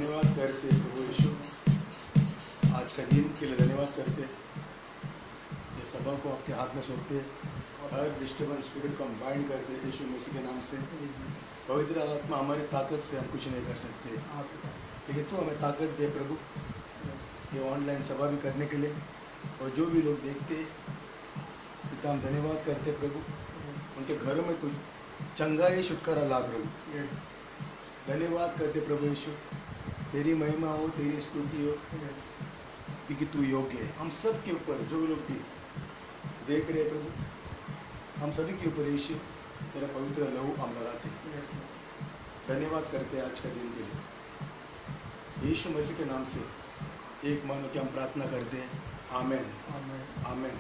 धन्यवाद करते प्रभु यीशु, आज का दिन के लिए धन्यवाद करते। ये सभा को आपके हाथ में सौंपते, हर डिस्टर्बेंस स्पिरिट को हम बाइंड करते यीशु मसीह के नाम से। पवित्र आत्मा, हमारी ताकत से हम कुछ नहीं कर सकते, लेकिन तो हमें ताकत दे प्रभु, ये ऑनलाइन सभा भी करने के लिए। और जो भी लोग देखते पिता, हम धन्यवाद करते प्रभु, उनके घरों में तू चंगाई छुटकारा ला प्रभु। धन्यवाद करते प्रभु यीशु, तेरी महिमा हो, तेरी स्तुति हो, क्योंकि तू योग्य है। हम सब के ऊपर जो लोग भी देख रहे प्रभु, हम सभी के ऊपर यीशु तेरा पवित्र लहू हम लगाते हैं। धन्यवाद करते आज का दिन के लिए, यीशु मसीह के नाम से एक मन होकर हम प्रार्थना करते हैं। आमेन, आमेन, आमेन।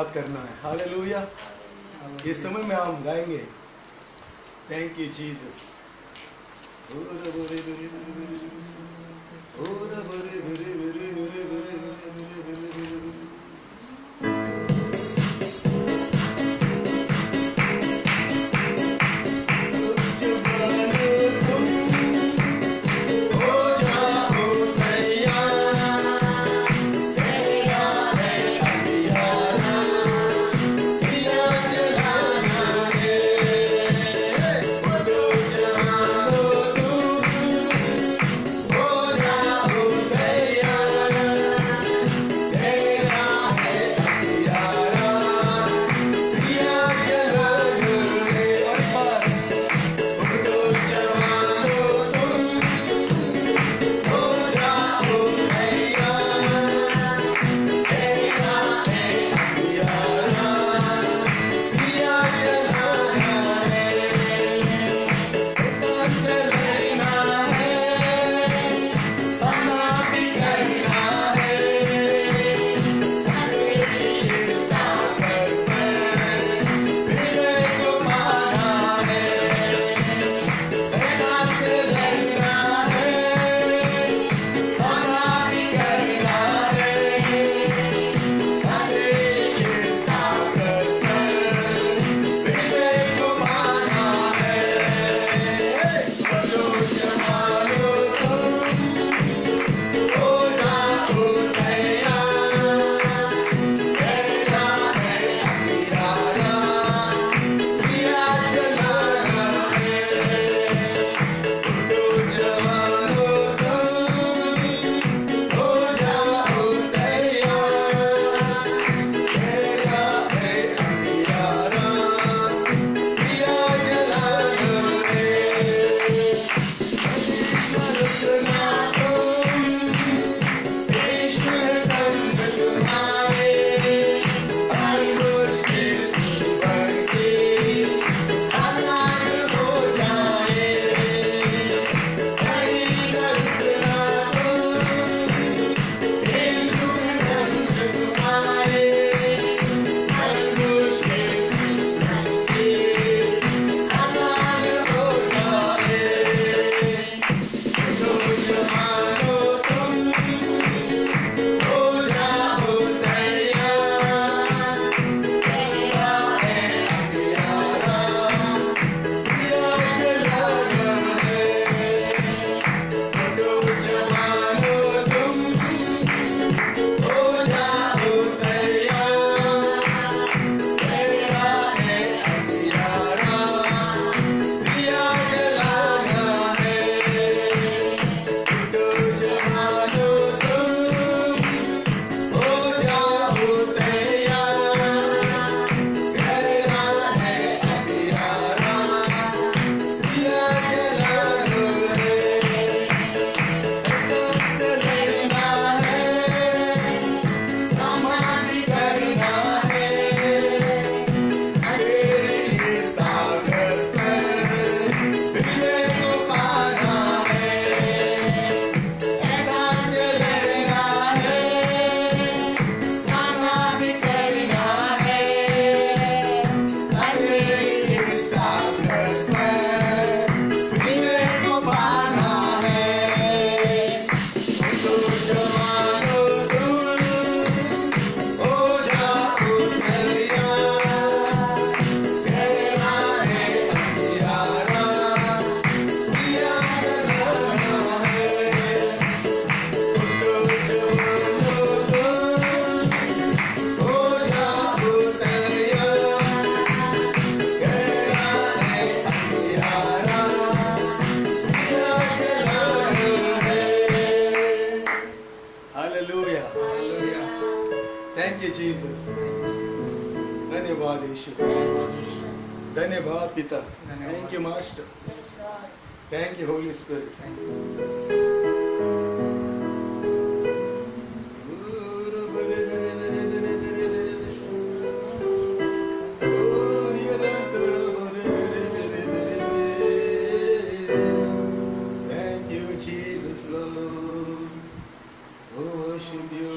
धन्यवाद करना है। हालेलुया। ये समय में हम गाएंगे thank you Jesus. Thank you Jesus. धन्यवाद यीशु। धन्यवाद पिता। Thank you master. Thank you Holi spirit. Worship you.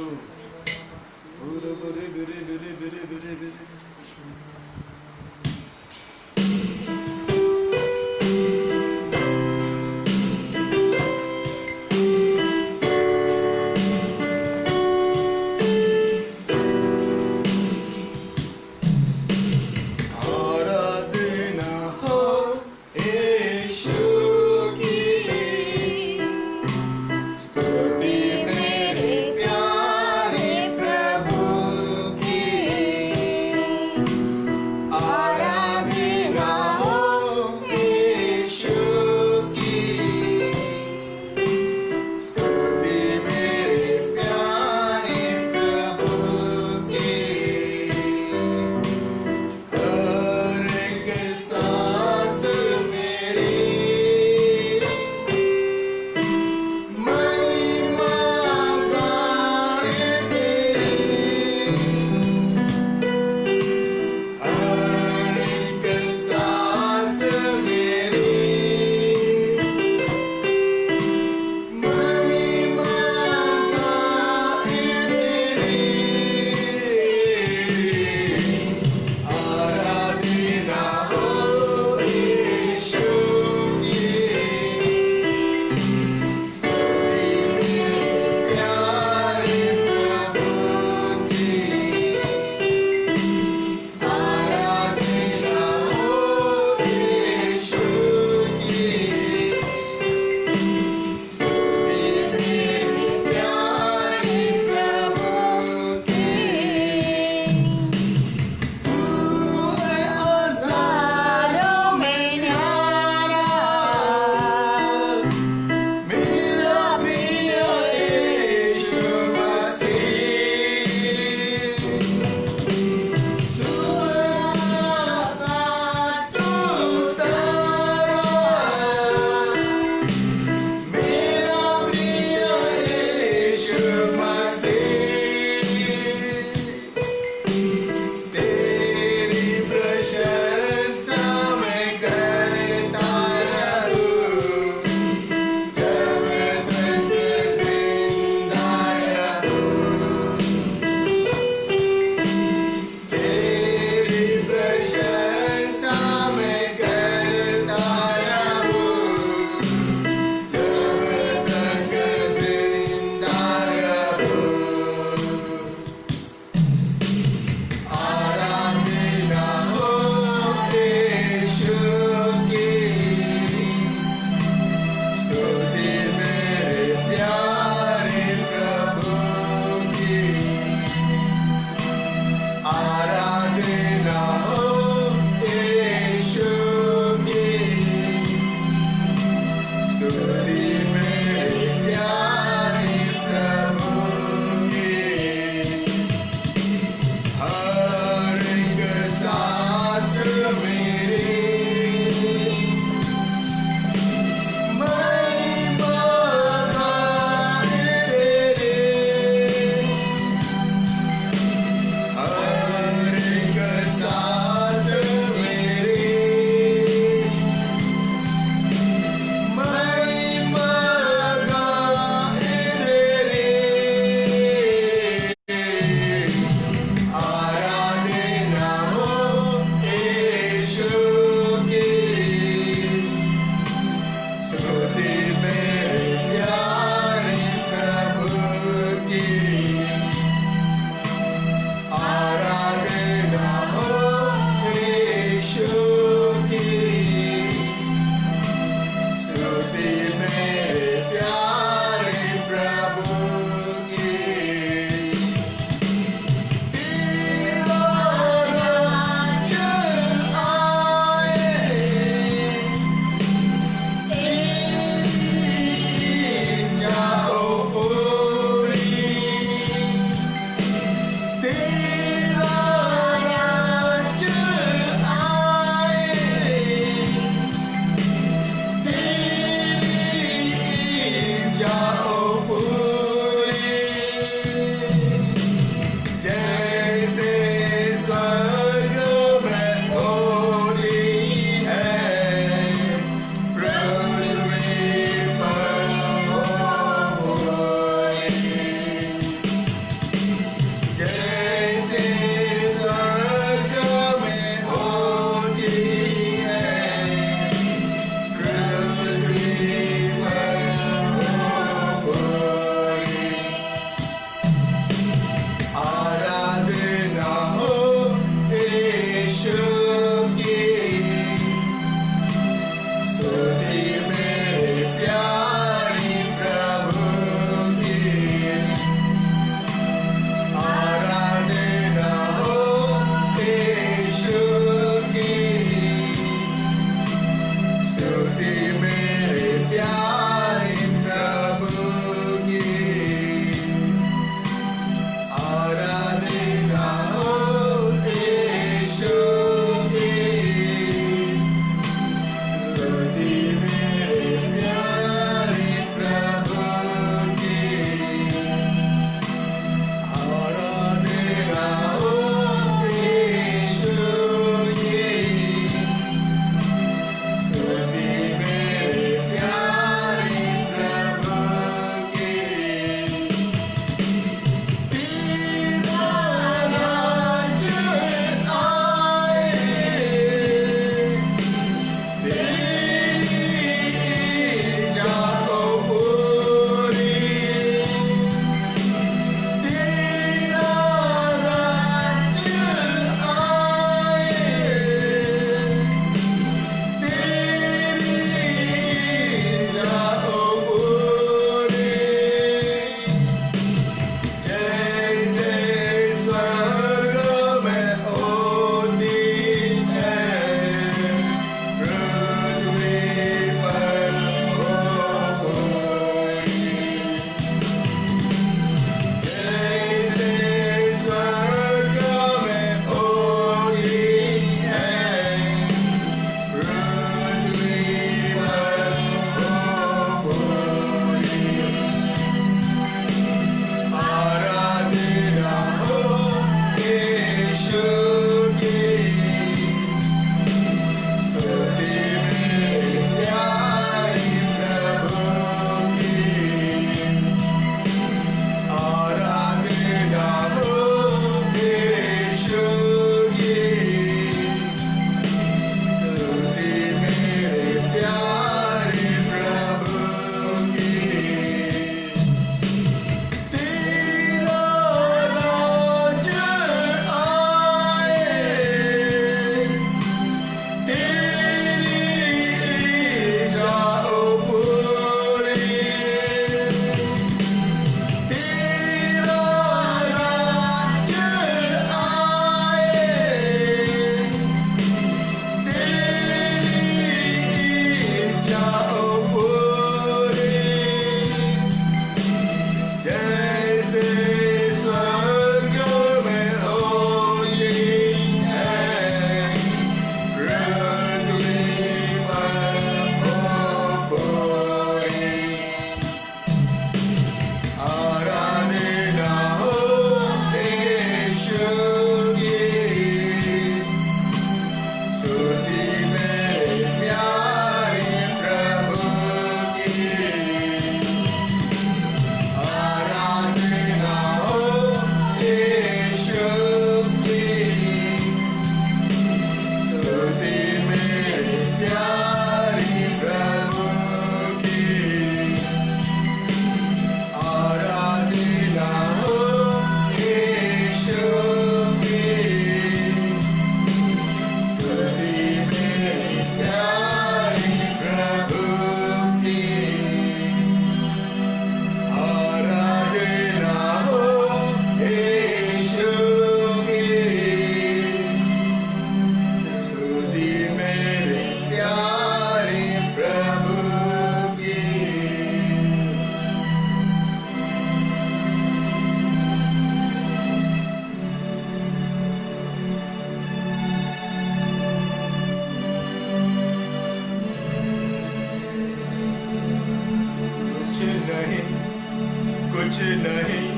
नहीं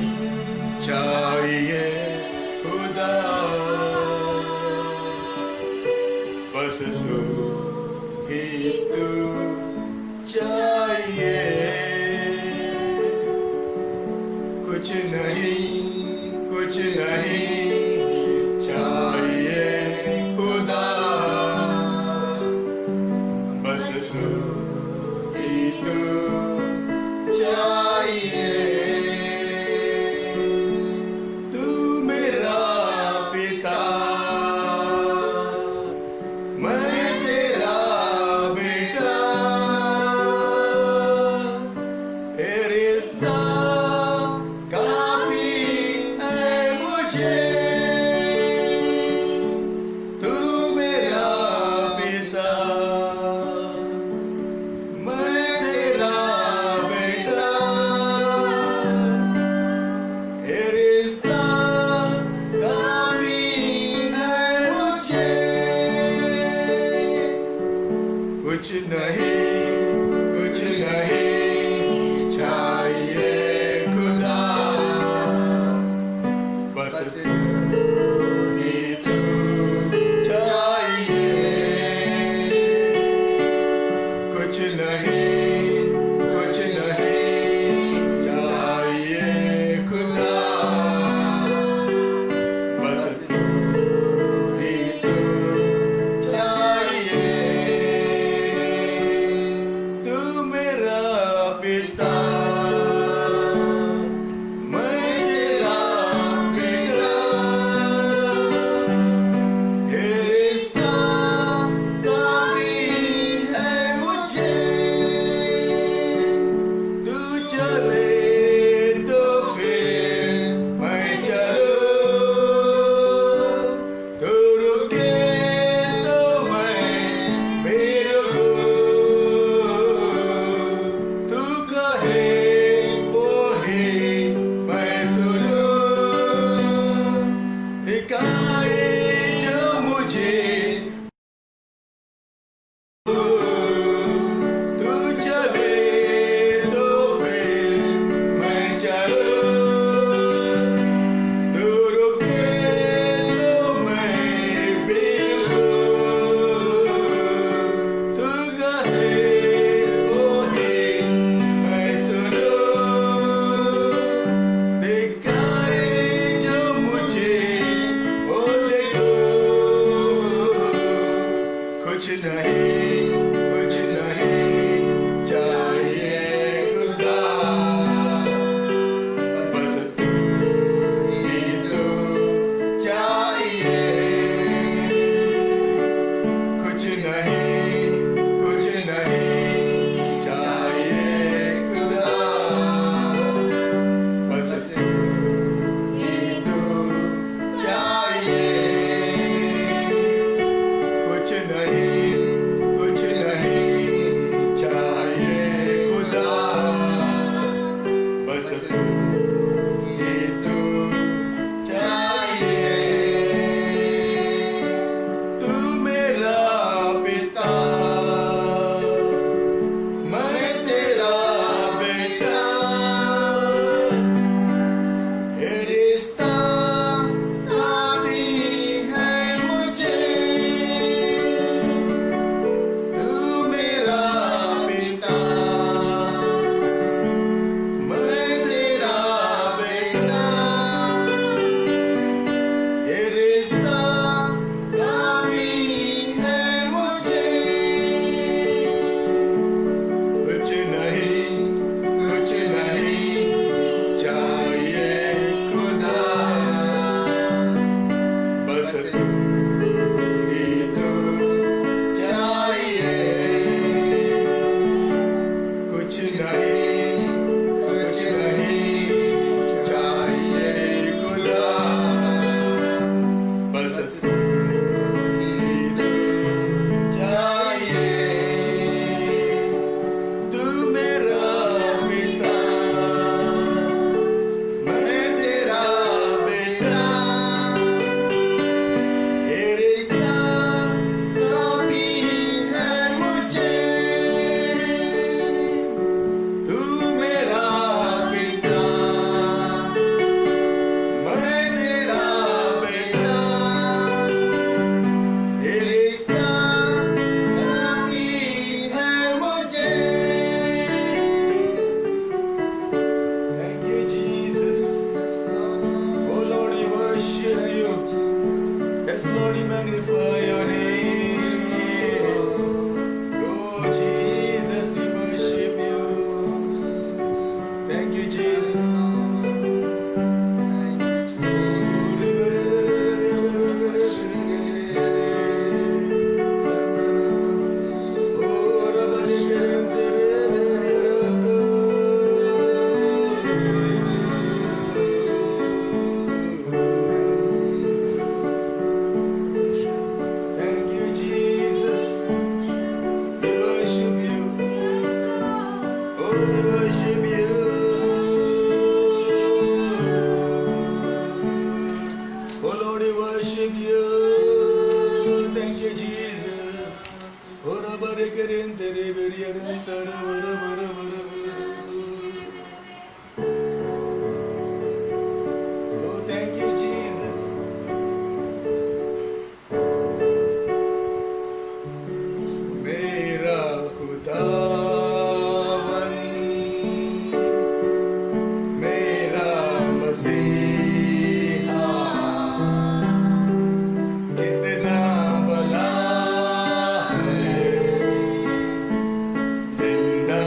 चाहिए खुदा, बस तू ही तू चाहिए। कुछ नहीं चाहिए खुदा, बस तू ही तू चाहिए। तू मेरा पिता, मैं तेरा बेटा, ये रिश्ता काफी है मुझे। तू मेरा पिता, मैं तेरा बेटा, ये रिश्ता काफी है मुझे। कुछ नहीं चाहिए खुदा, बस तू ही तू चाहिए। कुछ नहीं चाहिए खुदा, बस तू ही तू चाहिए। तू मेरा पिता, मैं तेरा बेटा, ये रिश्ता काफी है मुझे। तू चले तो फिर मैं चलूं, तू रुके तो मैं भी रुकूं, तू कहे वही मैं सुनूं। हिकाए जो मुझे तू चले तो फिर मैं चलूं, तू रुके तो मैं भी रुकूं, तू कहे वही मैं सुनूं। दिखाए जो मुझे वो देखो। कुछ नहीं चाहिए खुदा, बस तू ही तू चाहिए। कुछ नहीं चाहिए खुदा, बस तू ही तू चाहिए। कुछ Yen tere veriyen tere vere vere vere vere. Oh, thank you, Jesus. मेरा खुदावन, मेरा मसीहा, कितना भला है, जिंदा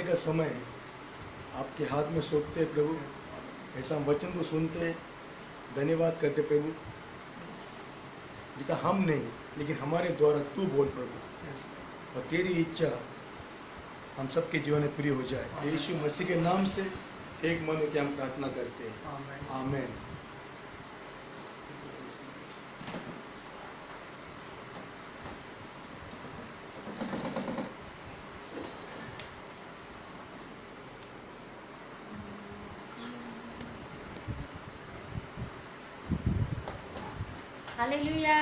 आगे का समय आपके हाथ में सौंपते प्रभु, ऐसा हम वचन को सुनते, धन्यवाद करते प्रभु। जितना हम नहीं लेकिन हमारे द्वारा तू बोल प्रभु, और तेरी इच्छा हम सबके जीवन में पूरी हो जाए। यीशु मसीह के नाम से एक मन होकर हम प्रार्थना करते हैं, आमीन। हालेलुया।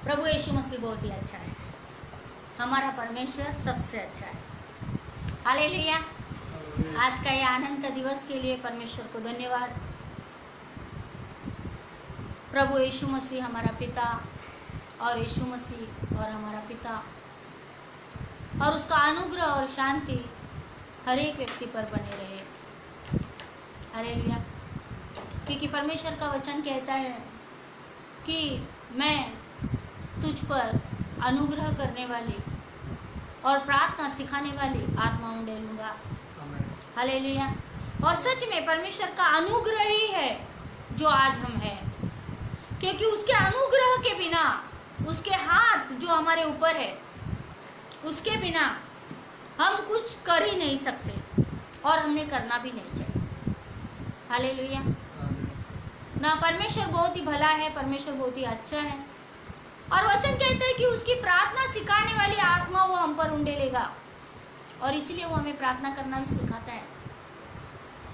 प्रभु यीशु मसीह बहुत ही अच्छा है, हमारा परमेश्वर सबसे अच्छा है। हालेलुया। आज का ये आनंद का दिवस के लिए परमेश्वर को धन्यवाद। प्रभु यीशु मसीह हमारा पिता, और यीशु मसीह और हमारा पिता, और उसका अनुग्रह और शांति हर एक व्यक्ति पर बने रहे। हालेलुया। क्योंकि परमेश्वर का वचन कहता है कि मैं तुझ पर अनुग्रह करने वाली और प्रार्थना सिखाने वाली आत्मा उंडेलूंगा। हालेलुया। और सच में परमेश्वर का अनुग्रह ही है जो आज हम हैं, क्योंकि उसके अनुग्रह के बिना, उसके हाथ जो हमारे ऊपर है, उसके बिना हम कुछ कर ही नहीं सकते, और हमने करना भी नहीं चाहिए। हालेलुया। ना परमेश्वर बहुत ही भला है, परमेश्वर बहुत ही अच्छा है, और वचन कहते हैं कि उसकी प्रार्थना सिखाने वाली आत्मा वो हम पर उंडेलेगा, और इसलिए वो हमें प्रार्थना करना भी सिखाता है।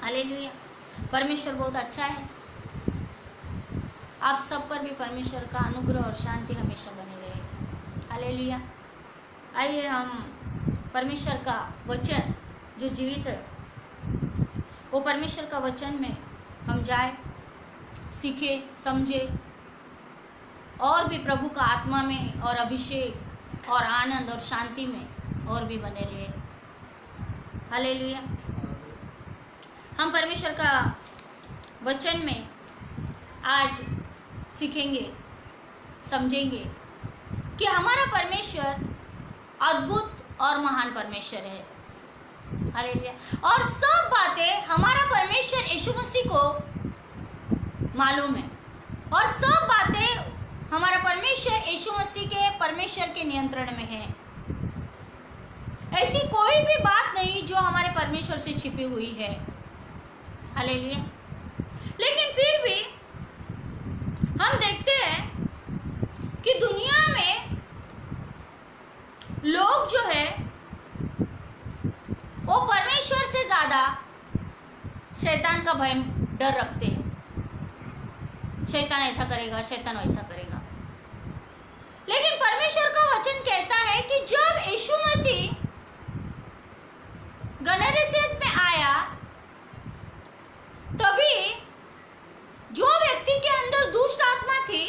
हालेलुया। परमेश्वर बहुत अच्छा है। आप सब पर भी परमेश्वर का अनुग्रह और शांति हमेशा बनी रहे। हालेलुया। आइए हम परमेश्वर का वचन जो जीवित है, वो परमेश्वर का वचन में हम जाए, सीखे, समझे, और भी प्रभु का आत्मा में और अभिषेक और आनंद और शांति में और भी बने रहे। हालेलुया। हम परमेश्वर का वचन में आज सीखेंगे, समझेंगे कि हमारा परमेश्वर अद्भुत और महान परमेश्वर है। हालेलुया। और सब बातें हमारा परमेश्वर यीशु मसीह को मालूम है, और सब बातें हमारा परमेश्वर यीशु मसीह के परमेश्वर के नियंत्रण में है। ऐसी कोई भी बात नहीं जो हमारे परमेश्वर से छिपी हुई है। हालेलुया। लेकिन फिर भी हम देखते हैं कि दुनिया में लोग जो है वो परमेश्वर से ज्यादा शैतान का भय, डर रखते हैं। शैतान ऐसा करेगा, शैतान वैसा करेगा। लेकिन परमेश्वर का वचन कहता है कि जब यीशु मसीह गनरेसेत में आया, तभी जो व्यक्ति के अंदर दुष्ट आत्मा थी,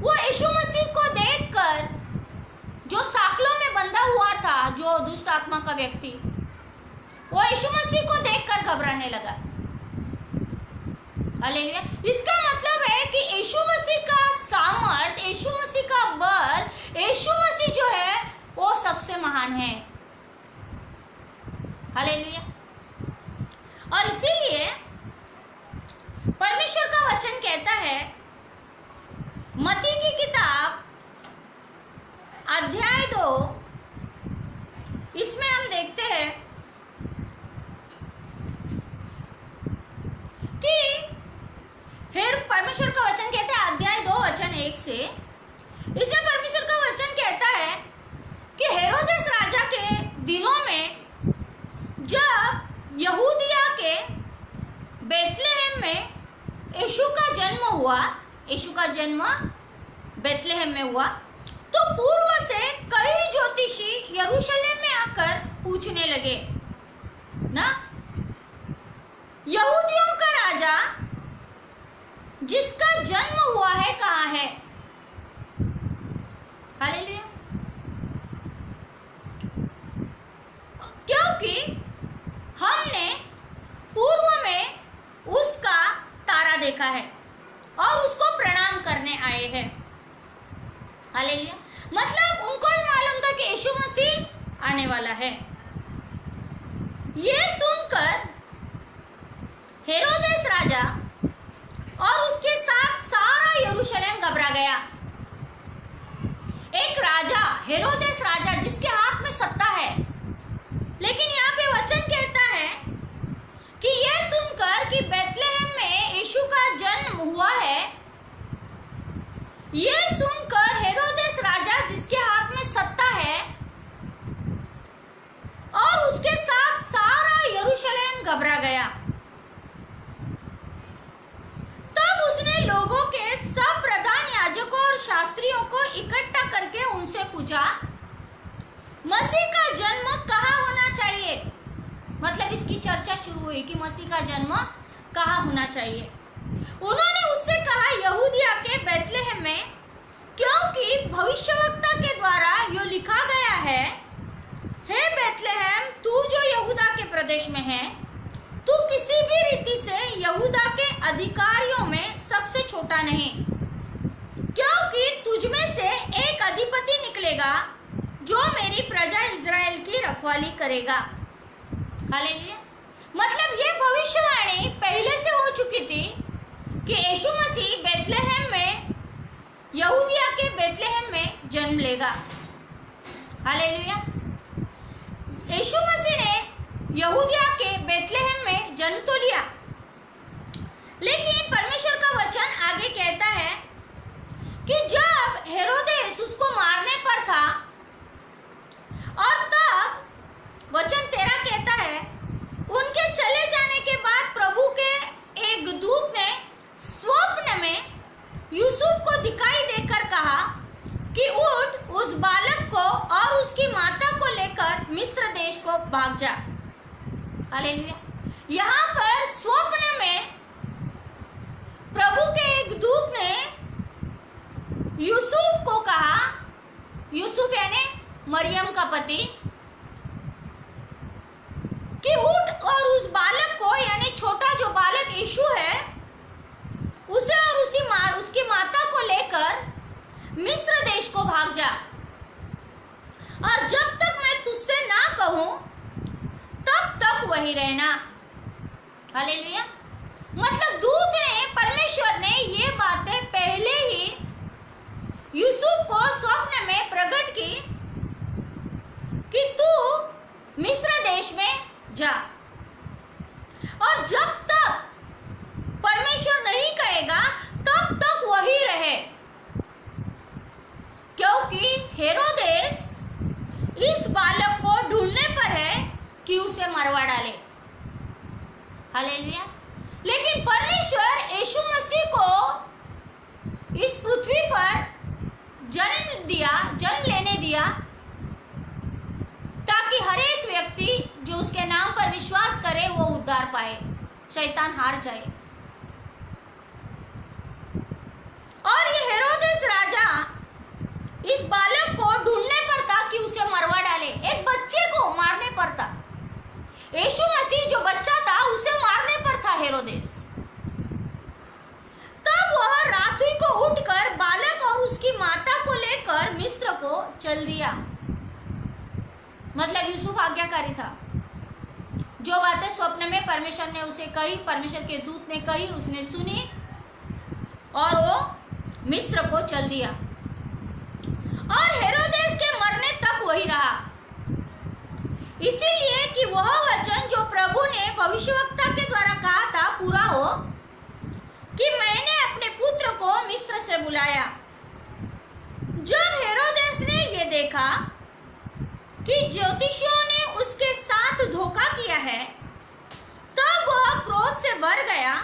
वो यीशु मसीह को देखकर, जो साकलों में बंधा हुआ था, जो दुष्ट आत्मा का व्यक्ति, वो यीशु मसीह को देखकर घबराने लगा। हालेलुया। इसका मतलब है कि यीशु मसीह का सामर्थ, यीशु मसीह का बल, यीशु मसीह जो है वो सबसे महान है। हालेलुया। और इसीलिए परमेश्वर का वचन कहता है, मत्ती की किताब अध्याय 2, इसमें हम देखते हैं कि फिर परमेश्वर का वचन कहता है, अध्याय 2 वचन 1 से, इसमें परमेश्वर का वचन कहता है कि हेरोदेस राजा के दिनों में जब यहूदिया के बेथलेहम में यीशु का जन्म हुआ, यीशु का जन्म बेथलेहम में हुआ, तो पूर्व से कई ज्योतिषी यरूशलेम में आकर पूछने लगे ना, यहूदियों का राजा जिसका जन्म हुआ है कहाँ है? हालेलुया। क्योंकि हमने पूर्व में उसका तारा देखा है और उसको प्रणाम करने हैं। हालेलुया। मतलब उनको भी मालूम था कि यीशु मसीह आने वाला है। ये सुनकर हेरोदेस राजा और उसके साथ सारा यरूशलेम घबरा गया। एक राजा, हेरोदेस राजा, जिसके हाथ में सत्ता है, लेकिन यहाँ पे वचन कहता है कि यह सुनकर कि बेथलेहम में यीशु का जन्म हुआ है, यह सुनकर हेरोदेस राजा, जिसके हाथ में सत्ता है, और उसके साथ सारा यरूशलेम घबरा गया। तब उसने लोगों के सब प्रधान याजकों और शास्त्रियों को इकट्ठा करके उनसे पूछा, मसीह का जन्म कहाँ होना चाहिए? मतलब इसकी चर्चा शुरू हुई कि मसीह का जन्म कहाँ होना चाहिए। उन्होंने उससे कहा, यहूदिया के बेथलेहम में, क्योंकि भविष्यवक्ता के द्वारा यो लिखा गया है, हे बेथलेहम, तू जो यहूदा के प्रदेश में है, तू किसी भी रीति से यहूदा के अधिकारियों में सबसे छोटा नहीं, क्योंकि तुझमें से एक अधिपति निकलेगा जो मेरी प्रजा इज़राइल की रखवाली करेगा। हालेलुया। मतलब ये भविष्यवाणी पहले से हो चुकी थी कि यीशु मसीह बेथलेहम में, यहूदिया के बेथलेहम में जन्म लेगा। हालेलुया। यीशु मसीह ने यहूदिया के बेथलेहम में जन्म तो लिया, लेकिन परमेश्वर का वचन आगे कहता है कि जब हेरोदेस उसको मारने पर था, और तब वचन 13 कहता है, उनके चले जाने के बाद प्रभु के एक दूत ने स्वप्न में यूसुफ को दिखाई देकर कहा कि उठ, उस बालक को और उसकी माता को लेकर मिस्र देश को भाग जा। हालेलुया। यहाँ पर स्वप्न में प्रभु के एक दूत ने यूसुफ को कहा, यूसुफ यानी मरियम का पति, कि उठ और उस बालक को, यानी छोटा जो बालक यीशु है, उसे और उसकी माता को लेकर मिस्र देश को भाग जा, और जब तक मैं तुझसे ना कहूं तब तक वही रहना। हालेलुया। मतलब दूत ने, परमेश्वर ने ये बातें पहले ही यूसुफ को स्वप्न में प्रकट की कि तू मिस्र देश में जा, और जब तक परमेश्वर नहीं कहेगा तब तक वही रहे, क्योंकि हेरोदेस इस बालक को ढूंढने पर है कि उसे मरवा डाले। हालेलुया। लेकिन परमेश्वर यीशु मसीह को इस पृथ्वी पर जन्म लेने दिया, ताकि हर एक व्यक्ति जो उसके नाम पर विश्वास करे वो उद्धार पाए, शैतान हार जाए। और ये हेरोदेस राजा इस बालक को ढूंढने पर था कि उसे मरवा डाले, एक बच्चे को मारने पर था। यीशु मसीह जो बच्चा था उसे मारने पर था हेरोदेस। तब वह रात्रि को उठकर बालक और उसकी माता को लेकर मिस्र को चल दिया। मतलब यूसुफ आज्ञाकारी था, जो बातें स्वप्न में परमेश्वर ने उसे कही, परमेश्वर के दूत ने कही, उसने सुनी और वो मिस्र को चल दिया, और हेरोदेस के मरने तक वही रहा, इसीलिए कि वह वचन जो प्रभु ने भविष्यवक्ता के द्वारा कहा था पूरा हो, कि मैंने अपने पुत्र को मिस्र से बुलाया। जब हेरोदेस ने ये देखा कि ज्योतिषियों ने उसके साथ धोखा किया है, तब वह क्रोध से भर गया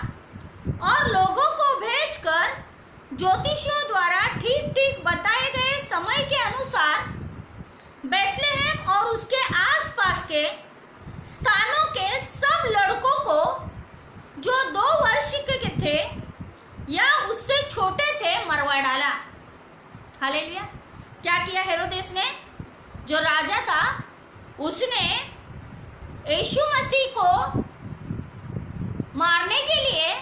और लोगों को भेजकर ज्योतिषियों द्वारा ठीक ठीक बताए गए समय के अनुसार बेथलेहम और उसके आसपास के स्थानों के सब लड़कों को जो 2 वर्ष के थे या उससे छोटे थे मरवा डाला। हालेलुया। क्या किया हेरोदेस ने? जो राजा था उसने यीशु मसीह को मारने के लिए,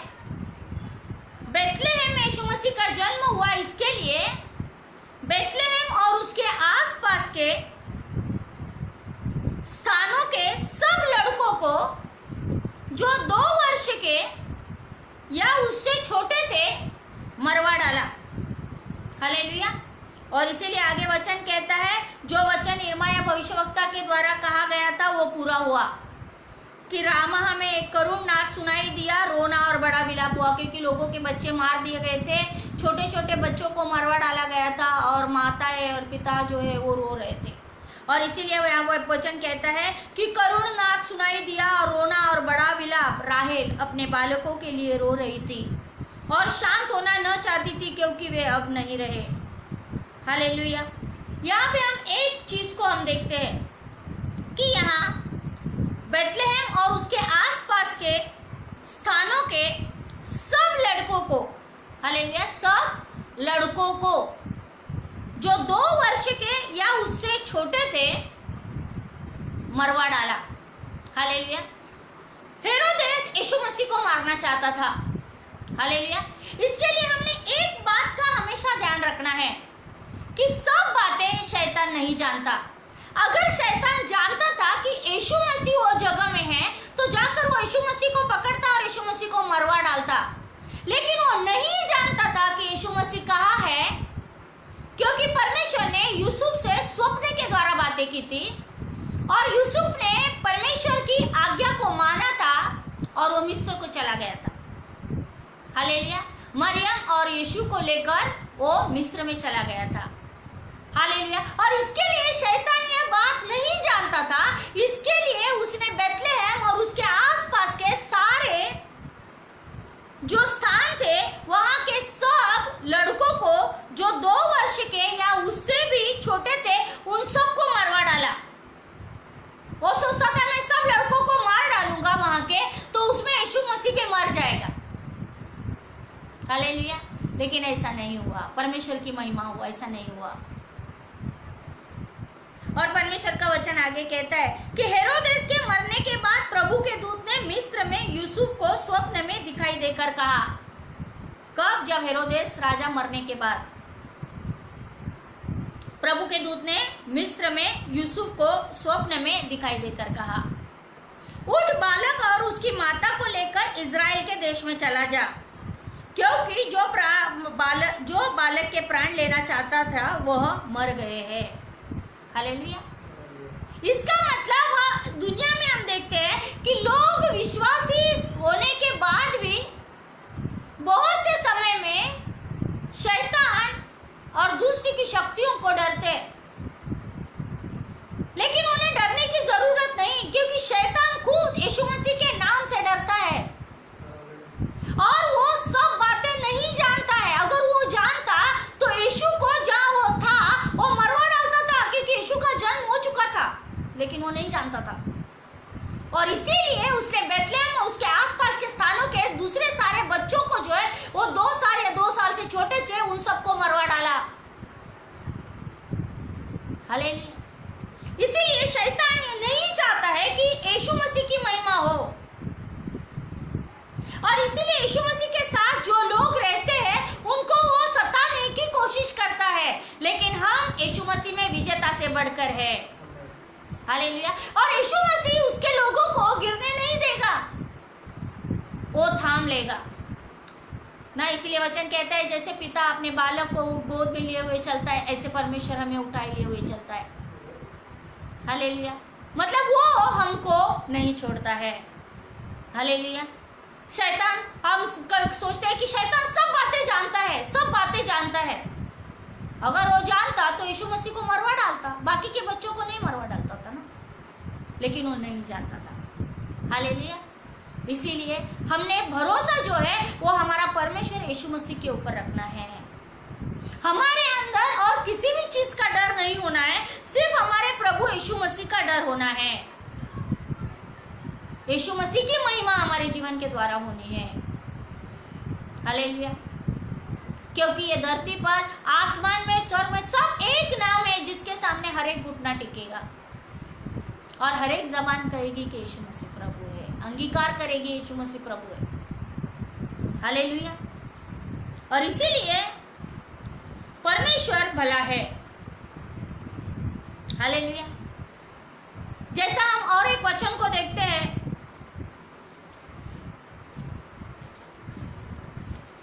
बेथलेहम में यीशु मसीह का जन्म हुआ इसके लिए हालेलुया। और इसीलिए आगे वचन कहता है, जो वचन यिर्मयाह भविष्यवक्ता के द्वारा कहा गया था वो पूरा हुआ कि रामाह में एक करुण नाद सुनाई दिया, रोना और बड़ा विलाप हुआ, क्योंकि लोगों के बच्चे मार दिए गए थे, छोटे छोटे बच्चों को मरवा डाला गया था और माताएं और पिता जो है वो रो रहे थे। और इसीलिए यहाँ वो वचन कहता है कि करुण नाद सुनाई दिया और रोना और बड़ा विलाप। राहेल अपने बालकों के लिए रो रही थी और शांत होना न चाहती थी, क्योंकि वे अब नहीं रहे। हालेलुया। यहाँ पे हम एक चीज को हम देखते हैं कि यहाँ बेथलेहम और उसके आसपास के स्थानों के सब लड़कों को, हालेलुया, सब लड़कों को जो 2 वर्ष के या उससे छोटे थे मरवा डाला। हालेलुया। हेरोदेस यीशु मसीह को मारना चाहता था। हालेलुया। इसके लिए हमने एक बात का हमेशा ध्यान रखना है कि सब बातें शैतान नहीं जानता। अगर शैतान जानता था कि यीशु मसीह वो जगह में है तो जाकर वो यीशु मसीह को पकड़ता और यीशु मसीह को मरवा डालता, लेकिन वो नहीं जानता था कि यीशु मसीह कहाँ है, क्योंकि परमेश्वर ने यूसुफ से स्वप्न के द्वारा बातें की थी और यूसुफ ने परमेश्वर की आज्ञा को माना था और वो मिस्र को चला गया था। हालेलुया। मरियम और यीशु को लेकर वो मिस्र में चला गया था। हालेलुया। और इसके लिए शैतान यह बात नहीं जानता था, इसके लिए उसने बेथलेहम और उसके आसपास के सारे जो स्थान थे वहां के सब लड़कों को जो 2 वर्ष के या उससे भी छोटे थे उन सबको मरवा डाला। वो सोचता था मैं सब लड़कों को मार डालूंगा वहां के, तो उसमें यीशु मसीह भी मर जाएगा। हालेलुया। लेकिन ऐसा नहीं हुआ, परमेश्वर की महिमा हुआ, ऐसा नहीं हुआ। और परमेश्वर का वचन आगे कहता है कि हेरोदेस के मरने के बाद प्रभु के दूत ने मिस्र में यूसुफ को स्वप्न में दिखाई देकर कहा। कब? जब हेरोदेस राजा मरने के बाद प्रभु के दूत ने मिस्र में यूसुफ को स्वप्न में दिखाई देकर कहा, उठ बालक और उसकी माता को लेकर इजराइल के देश में चला जा, क्योंकि जो बालक के प्राण लेना चाहता था वह मर गए हैं। हालेलुया। इसका मतलब दुनिया में हम देखते हैं कि लोग विश्वासी होने के बाद भी बहुत से समय में शैतान और दुष्ट की शक्तियों को डरते हैं, लेकिन उन्हें डरने की जरूरत नहीं, क्योंकि शैतान खुद यीशु मसीह के नाम से डरता है और वो सब बातें नहीं जानता है। अगर वो जानता तो यीशु को जहाँ वो था वो मरवा डालता था, क्योंकि यीशु का जन्म हो चुका था, लेकिन वो नहीं जानता था। और इसीलिए उसने बेथलेहम और उसके आसपास के स्थानों के दूसरे सारे बच्चों को जो है वो 2 साल या 2 साल से छोटे थे उन सबको मरवा डाला। हालेलुया। इसीलिए शैतान ये नहीं चाहता है कि यीशु मसीह की महिमा हो, और इसीलिए यीशु मसीह के साथ जो लोग रहते हैं उनको वो सताने की कोशिश करता है, लेकिन हम यीशु मसीह में विजेता से बढ़कर है। हालेलुया। और यीशु मसीह उसके लोगों को गिरने नहीं देगा, वो थाम लेगा ना। इसलिए वचन कहता है जैसे पिता अपने बालक को गोद में लिए हुए चलता है, ऐसे परमेश्वर हमें उठाए लिए हुए चलता है। हालेलुया। मतलब वो हमको नहीं छोड़ता है। हालेलुया। शैतान, हम सोचते हैं कि शैतान सब बातें जानता है, सब बातें जानता है। अगर वो जानता तो यीशु मसीह को मरवा डालता, बाकी के बच्चों को नहीं मरवा डालता था ना, लेकिन वो नहीं जानता था। हालेलुया। इसीलिए हमने भरोसा जो है वो हमारा परमेश्वर यीशु मसीह के ऊपर रखना है। हमारे अंदर और किसी भी चीज का डर नहीं होना है, सिर्फ हमारे प्रभु यीशु मसीह का डर होना है। यीशु मसीह की महिमा हमारे जीवन के द्वारा होनी है। हालेलुया। क्योंकि ये धरती पर, आसमान में, स्वर्ग में सब एक नाम है जिसके सामने हर एक घुटना टिकेगा और हर एक जबान कहेगी कि यीशु मसीह प्रभु है, अंगीकार करेगी यीशु मसीह प्रभु है। हालेलुया। और इसीलिए परमेश्वर भला है। हालेलुया। जैसा हम और एक वचन को देखते हैं,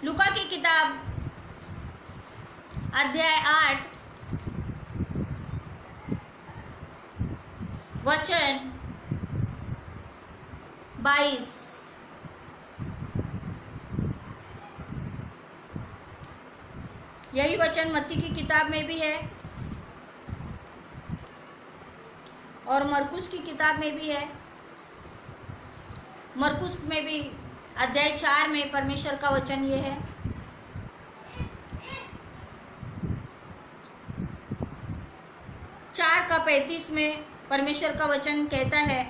लूका की किताब अध्याय 8 वचन 22। यही वचन मत्ती की किताब में भी है और मरकुस की किताब में भी है। मरकुस में भी अध्याय 4 में परमेश्वर का वचन ये है। चार का 35 में परमेश्वर का वचन कहता है,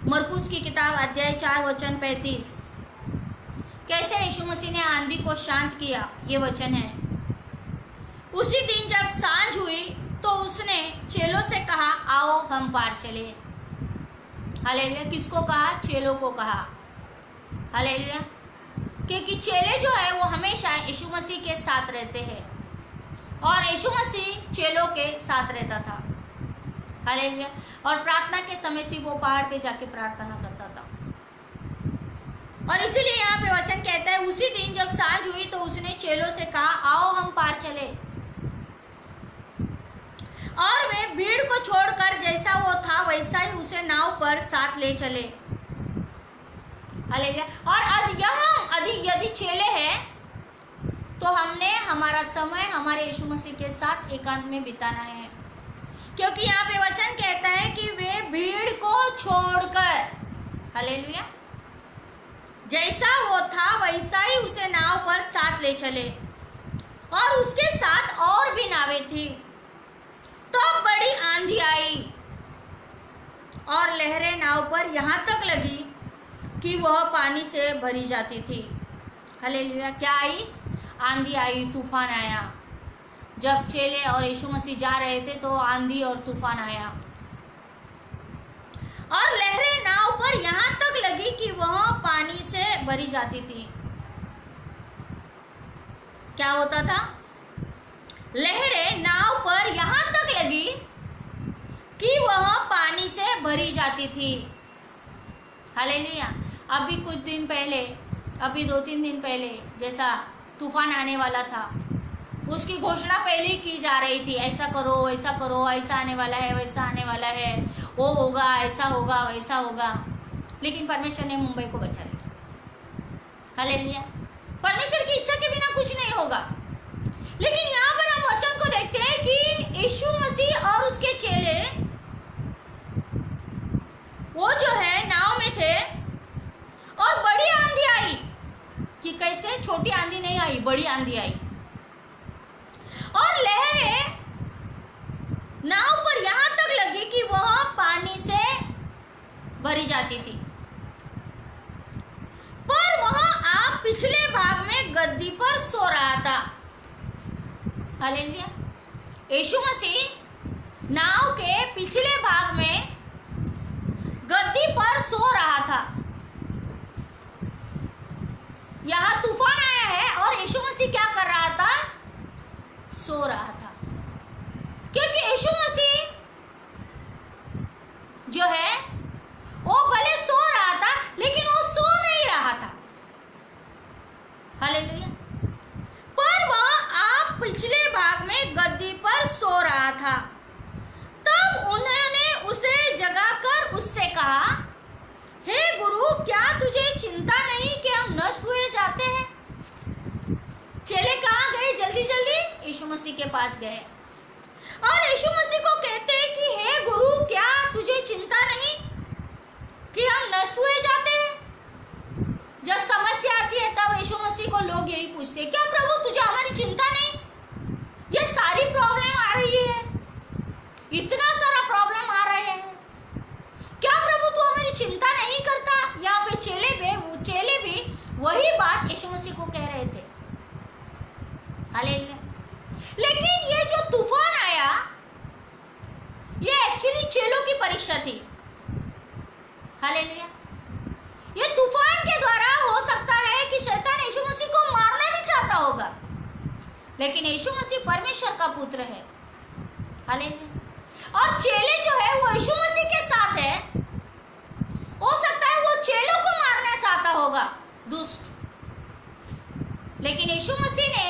मरकुस की किताब अध्याय 4 वचन 35, कैसे यीशु मसीह ने आंधी को शांत किया। ये वचन है, उसी दिन जब सांझ हुई तो उसने चेलों से कहा, आओ हम पार चले। हालेलुया। किसको कहा? चेलों को कहा। हालेलुया। क्योंकि चेले जो है वो हमेशा यीशु मसीह के साथ रहते हैं और यीशु मसीह चेलों के साथ रहता था। हालेलुया। और प्रार्थना के समय से वो पहाड़ पे जाके प्रार्थना करता था। और इसीलिए यहाँ पे वचन कहता है, उसी दिन जब सांझ हुई तो उसने चेलों से कहा, आओ हम पार चले। और वे भीड़ को छोड़कर जैसा वो था वैसा ही उसे नाव पर साथ ले चले। हालेलुया। और यदि चेले हैं तो हमने हमारा समय हमारे यीशु मसीह के साथ एकांत में बिताना है, क्योंकि यहाँ पे वचन कहता है कि वे भीड़ को छोड़कर, हालेलुया, जैसा वो था वैसा ही उसे नाव पर साथ ले चले। और उसके साथ और भी नावें थी। तो बड़ी आंधी आई और लहरें नाव पर यहाँ तक लगी कि वह पानी से भरी जाती थी। हालेलुया। क्या आई? आंधी आई, तूफान आया। जब चेले और यीशु मसीह जा रहे थे तो आंधी और तूफान आया और लहरें नाव पर यहाँ तक लगी कि वह पानी से भरी जाती थी। क्या होता था? लहरें नाव पर यहाँ तक लगी कि वह पानी से भरी जाती थी। हालेलुया। अभी कुछ दिन पहले, अभी 2-3 दिन पहले जैसा तूफान आने वाला था, उसकी घोषणा पहले ही की जा रही थी, ऐसा करो, ऐसा आने वाला है, वैसा आने वाला है, वो होगा, ऐसा होगा, वैसा होगा। लेकिन परमेश्वर ने मुंबई को बचा लिया। हालेलुया। परमेश्वर की इच्छा के बिना कुछ नहीं होगा। लेकिन यहाँ पर हम वचन को देखते हैं कि यीशु मसीह और उसके चेले वो जो है नाव में थे और बड़ी आंधी आई। कि कैसे? छोटी आंधी नहीं आई, बड़ी आंधी आई और लहरें नाव पर यहां तक लगी कि वह पानी से भरी जाती थी। पर वह आप पिछले भाग में गद्दी पर सो रहा था। हालेलुया। यीशु मसीह नाव के पिछले भाग में गद्दी पर सो रहा था। यहां तूफान आया है और यीशु मसीह क्या कर रहा था? सो रहा था। क्योंकि यीशु मसीह जो है वो भले सो रहा था लेकिन वो सो नहीं रहा था। हालेलुया। पर वह आप पिछले भाग में गद्दी पर सो रहा था। तब उन्होंने उसे जगाकर उससे कहा, हे गुरु, क्या तुझे चिंता नहीं कि हम नष्ट हुए जाते हैं? चेले कहाँ गए? जल्दी जल्दी यीशु मसीह के पास गए और यीशु मसीह को कहते हैं कि हे गुरु, क्या तुझे चिंता नहीं कि हम नष्ट हुए जाते हैं? जब समस्या आती है तब यीशु मसीह को लोग यही पूछते हैं, क्या प्रभु तुझे हमारी चिंता नहीं? ये सारी प्रॉब्लम आ रही है, इतना सारा प्रॉब्लम आ रहे हैं, क्या प्रभु तू हमारी चिंता नहीं करता? यहाँ पे चेले भी वही बात यीशु मसीह को कह रहे थे। हालेलुया। लेकिन ये जो तूफान आया, ये एक्चुअली चेलों की परीक्षा थी। हालेलुया। ये तूफान के द्वारा हो सकता है कि शैतान यीशु मसीह को मारना भी चाहता होगा, लेकिन यीशु मसीह परमेश्वर का पुत्र है। हालेलुया। और चेले जो है वो यीशु मसीह के साथ है। हो सकता है वो चेलों को मारना चाहता होगा, दुष्ट, लेकिन यीशु मसीह ने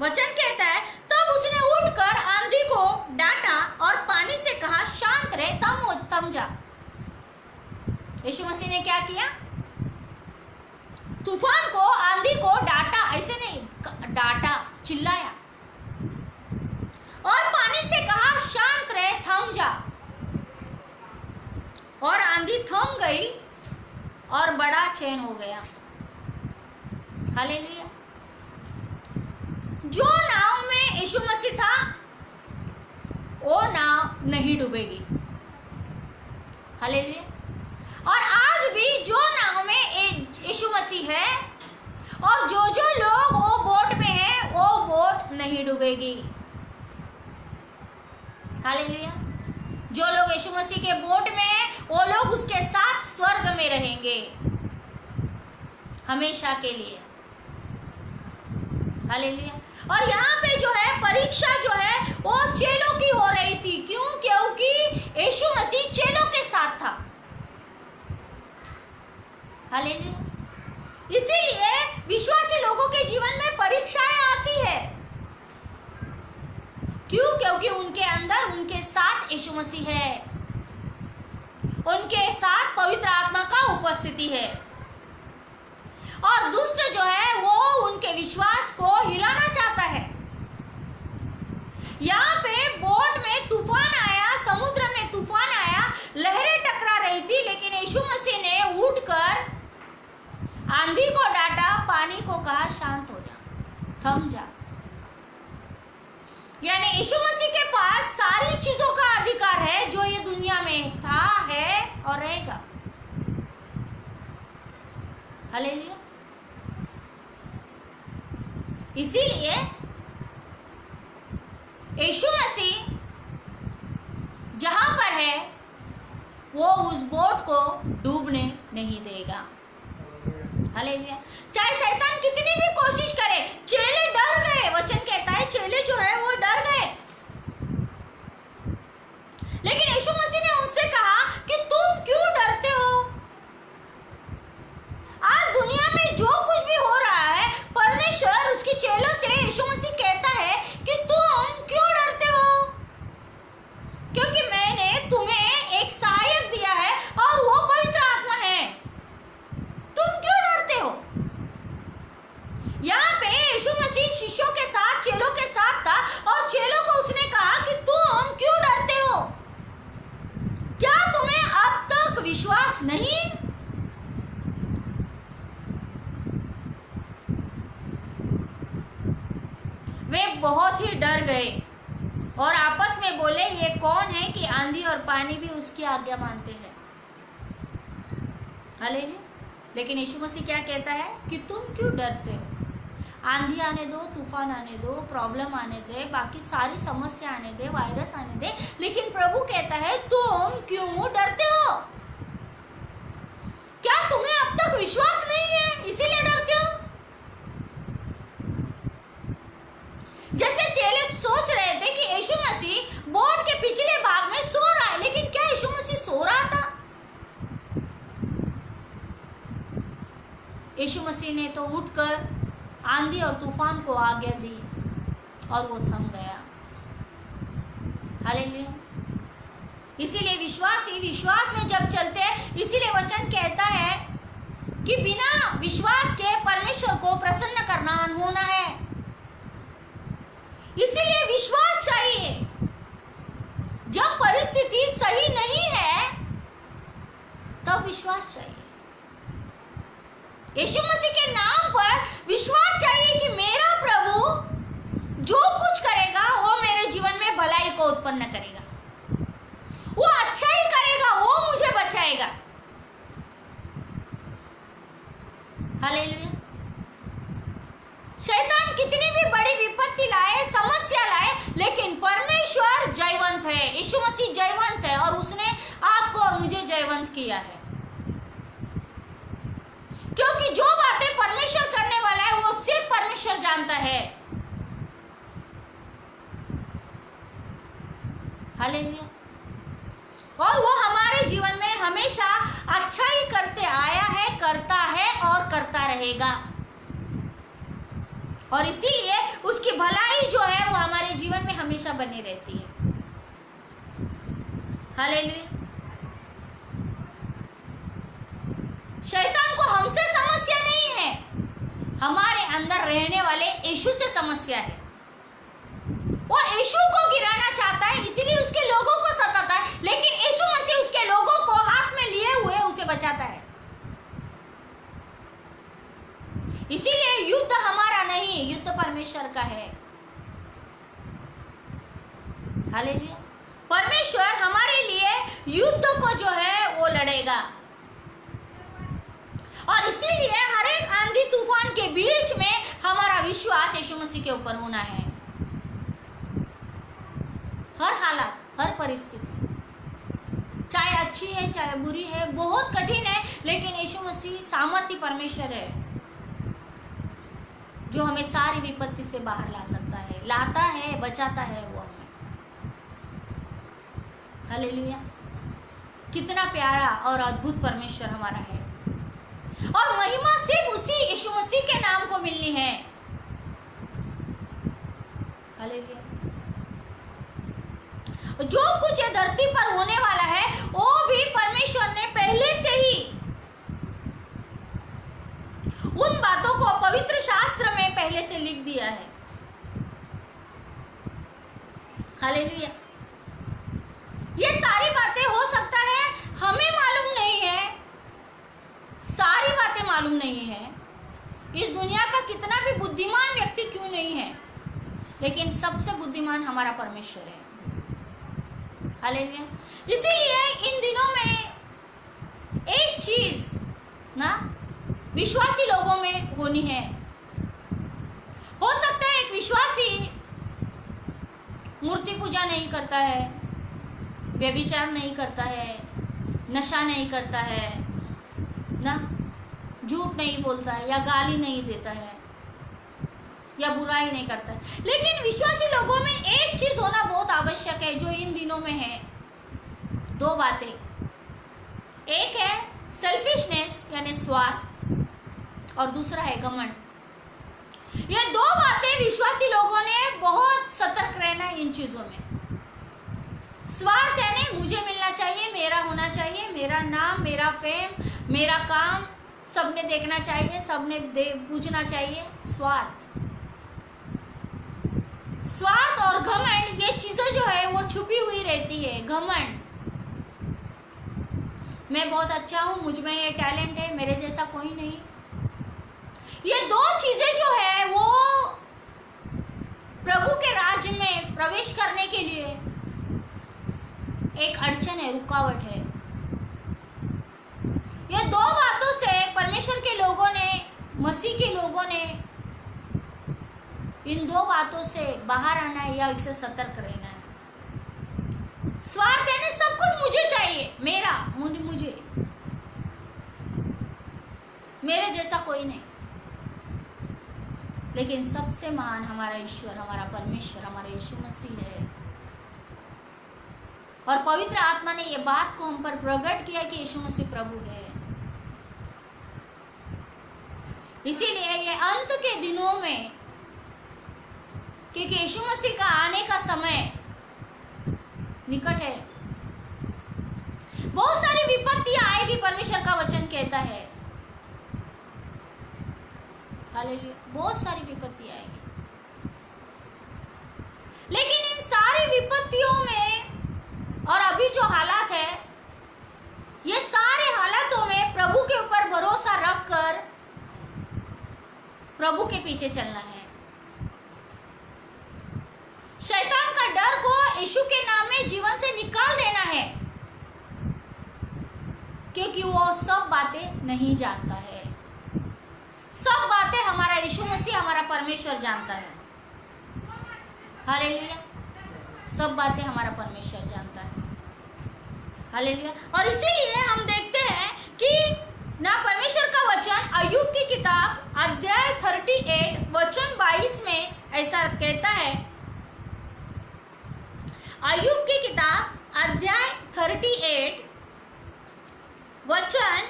वचन कहता है तब उसने उठकर आंधी को डांटा और पानी से कहा शांत रहे, थम जा। यीशु मसीह ने क्या किया? तूफान को, आंधी को डांटा, ऐसे नहीं, डांटा, चिल्लाया और पानी से कहा शांत रहे, थम जा। और आंधी थम गई और बड़ा चैन हो गया। हालेलुया। जो नाव में यीशु मसीह था वो नाव नहीं डूबेगी। हालेलुया। और आज भी जो नाव में यीशु मसीह है और जो लोग वो बोट में हैं वो बोट नहीं डूबेगी। हालेलुया। जो लोग यीशु मसीह के बोट में हैं वो लोग उसके साथ स्वर्ग में रहेंगे हमेशा के लिए। हालेलुया। और यहाँ पे जो है परीक्षा जो है वो चेलों की हो रही थी। क्यों? क्योंकि यीशु मसीह चेलों के साथ था। हालेलुया। इसीलिए विश्वासी लोगों के जीवन में परीक्षाएं आती है। क्यों? क्योंकि उनके अंदर उनके साथ यीशु मसीह है, उनके साथ पवित्र आत्मा का उपस्थिति है। और दुष्ट जो है वो उनके विश्वास को हिलाना चाहता है। यहाँ पे बोट में तूफान आया, समुद्र में तूफान आया, लहरें टकरा रही थी, लेकिन यीशु मसीह ने उठकर आंधी को डांटा, पानी को कहा शांत हो जा, थम जा। यानी यीशु मसीह के पास सारी चीजों का अधिकार है जो ये दुनिया में था, है और रहेगा। हालेलुया। इसीलिए यीशु मसीह जहां पर है वो उस बोट को डूबने नहीं देगा। हालेलुया। चाहे शैतान कितनी भी कोशिश करे, चेले डर गए। वचन कहता है चेले जो है वो डर गए, लेकिन यीशु मसीह ने उनसे कहा कि तुम क्यों डरते हो? आज दुनिया में जो कुछ भी हो रहा है, परमेश्वर उसके चेलों से यीशु मसीह कहता है कि तुम क्यों डरते हो? क्योंकि मैंने तुम्हें एक सहायक दिया है और वो पवित्र आत्मा है। तुम क्यों डरते हो? यहाँ पे यीशु मसीह शिष्यों के साथ, चेलों के साथ था और चेलों को उसने कहा कि तुम क्यों डरते हो? क्या तुम्हें अब तक विश्वास नहीं? वे बहुत ही डर गए और आपस में बोले ये कौन है कि आंधी और पानी भी उसकी आज्ञा मानते हैं। हालेलुया। लेकिन यीशु मसीह क्या कहता है कि तुम क्यों डरते हो? आंधी आने दो, तूफान आने दो, प्रॉब्लम आने दे, बाकी सारी समस्या आने दे, वायरस आने दे, लेकिन प्रभु कहता है तुम क्यों डरते हो? क्या तुम्हें अब तक विश्वास नहीं है इसीलिए डरते हो? जैसे चेले सोच रहे थे कि यीशु मसीह बोट के पिछले भाग में सो रहा है, लेकिन क्या यीशु मसीह सो रहा था? यीशु मसीह ने तो उठकर आंधी और तूफान को आज्ञा दी और वो थम गया। हालेलुया। इसीलिए विश्वासी विश्वास में जब चलते हैं, इसीलिए वचन कहता है कि बिना विश्वास के परमेश्वर को प्रसन्न करना अनहोना है। इसीलिए विश्वास चाहिए। जब परिस्थिति सही नहीं है तब विश्वास चाहिए। यीशु मसीह के नाम पर विश्वास चाहिए कि मेरा प्रभु जो कुछ करेगा वो मेरे जीवन में भलाई को उत्पन्न करेगा, वो अच्छा ही करेगा, वो मुझे बचाएगा। हालेलुया। शैतान कितनी भी बड़ी विपत्ति लाए, समस्या लाए, लेकिन परमेश्वर जयवंत है, यीशु मसीह जयवंत है और उसने आपको और मुझे जयवंत किया है। क्योंकि जो बातें परमेश्वर करने वाला है वो सिर्फ परमेश्वर जानता है। हालेलुया। और वो हमारे जीवन में हमेशा अच्छा ही करते आया है, करता है और करता रहेगा। और इसीलिए उसकी भलाई जो है वो हमारे जीवन में हमेशा बनी रहती है। हालेलुया। शैतान को हमसे समस्या नहीं है, हमारे अंदर रहने वाले यीशु से समस्या है। वो यीशु को गिराना चाहता है, इसीलिए उसके लोगों को सताता है, लेकिन यीशु मसीह उसके लोगों को हाथ में लिए हुए उसे बचाता है। इसीलिए युद्ध हमारा नहीं, युद्ध परमेश्वर का है। हालेलुया। परमेश्वर हमारे लिए युद्ध को जो है वो लड़ेगा, और इसीलिए हर एक आंधी तूफान के बीच में हमारा विश्वास यीशु मसीह के ऊपर होना है। हर हालत, हर परिस्थिति, चाहे अच्छी है चाहे बुरी है, बहुत कठिन है, लेकिन यीशु मसीह सामर्थी परमेश्वर है जो हमें सारी विपत्ति से बाहर ला सकता है, लाता है, बचाता है वो हमें। हालेलुया। कितना प्यारा और अद्भुत परमेश्वर हमारा है, और महिमा सिर्फ उसी यीशु मसीह के नाम को मिलनी है। हालेलुया। जो कुछ ये धरती पर होने वाला है वो भी परमेश्वर ने पहले से ही उन बातों को पवित्र शास्त्र में पहले से लिख दिया है। हालेलुया। ये सारी बातें हो सकता है हमें मालूम नहीं है, सारी बातें मालूम नहीं है, इस दुनिया का कितना भी बुद्धिमान व्यक्ति क्यों नहीं है, लेकिन सबसे बुद्धिमान हमारा परमेश्वर है। हालेलुया। इसीलिए इन दिनों में एक चीज ना विश्वासी लोगों में होनी है। हो सकता है एक विश्वासी मूर्ति पूजा नहीं करता है, व्यभिचार नहीं करता है, नशा नहीं करता है ना, झूठ नहीं बोलता है, या गाली नहीं देता है, या बुराई नहीं करता है, लेकिन विश्वासी लोगों में एक चीज होना बहुत आवश्यक है जो इन दिनों में है। दो बातें, एक है सेल्फिशनेस यानी स्वार्थ, और दूसरा है घमंड। ये दो बातें विश्वासी लोगों ने बहुत सतर्क रहना है इन चीजों में। स्वार्थ यानी मुझे मिलना चाहिए, मेरा होना चाहिए, मेरा नाम, मेरा फेम, मेरा काम सबने देखना चाहिए, सबने पूछना चाहिए। स्वार्थ और घमंड, ये चीजें जो है वो छुपी हुई रहती है। घमंड, मैं बहुत अच्छा हूं, मुझ में ये टैलेंट है, मेरे जैसा कोई नहीं। ये दो चीजें जो है वो प्रभु के राज्य में प्रवेश करने के लिए एक अड़चन है, रुकावट है। ये दो बातों से परमेश्वर के लोगों ने, मसीह के लोगों ने इन दो बातों से बाहर आना है या इससे सतर्क रहना है। स्वार्थ यानी सब कुछ मुझे चाहिए, मेरा, मुझे, मेरे जैसा कोई नहीं। लेकिन सबसे महान हमारा ईश्वर, हमारा परमेश्वर, हमारा यीशु मसीह है, और पवित्र आत्मा ने यह बात को हम पर प्रकट किया कि यीशु मसीह प्रभु है। इसीलिए ये अंत के दिनों में, क्योंकि यीशु मसीह का आने का समय निकट है, बहुत सारी विपत्तियां आएगी, परमेश्वर का वचन कहता है। हालेलुया। बहुत सारी विपत्ति आएगी, लेकिन इन सारी विपत्तियों में और अभी जो हालात है, ये सारे हालातों में प्रभु के ऊपर भरोसा रखकर प्रभु के पीछे चलना है। शैतान का डर को यीशु के नाम में जीवन से निकाल देना है, क्योंकि वो सब बातें नहीं जानता है। सब बातें हमारा यीशु मसीह, हमारा परमेश्वर जानता है। हालेलुया। सब बातें हमारा परमेश्वर जानता है। हालेलुया। और इसीलिए हम देखते हैं कि ना परमेश्वर का वचन अय्यूब की किताब अध्याय 38 वचन 22 में ऐसा कहता है। अय्यूब की किताब अध्याय 38 वचन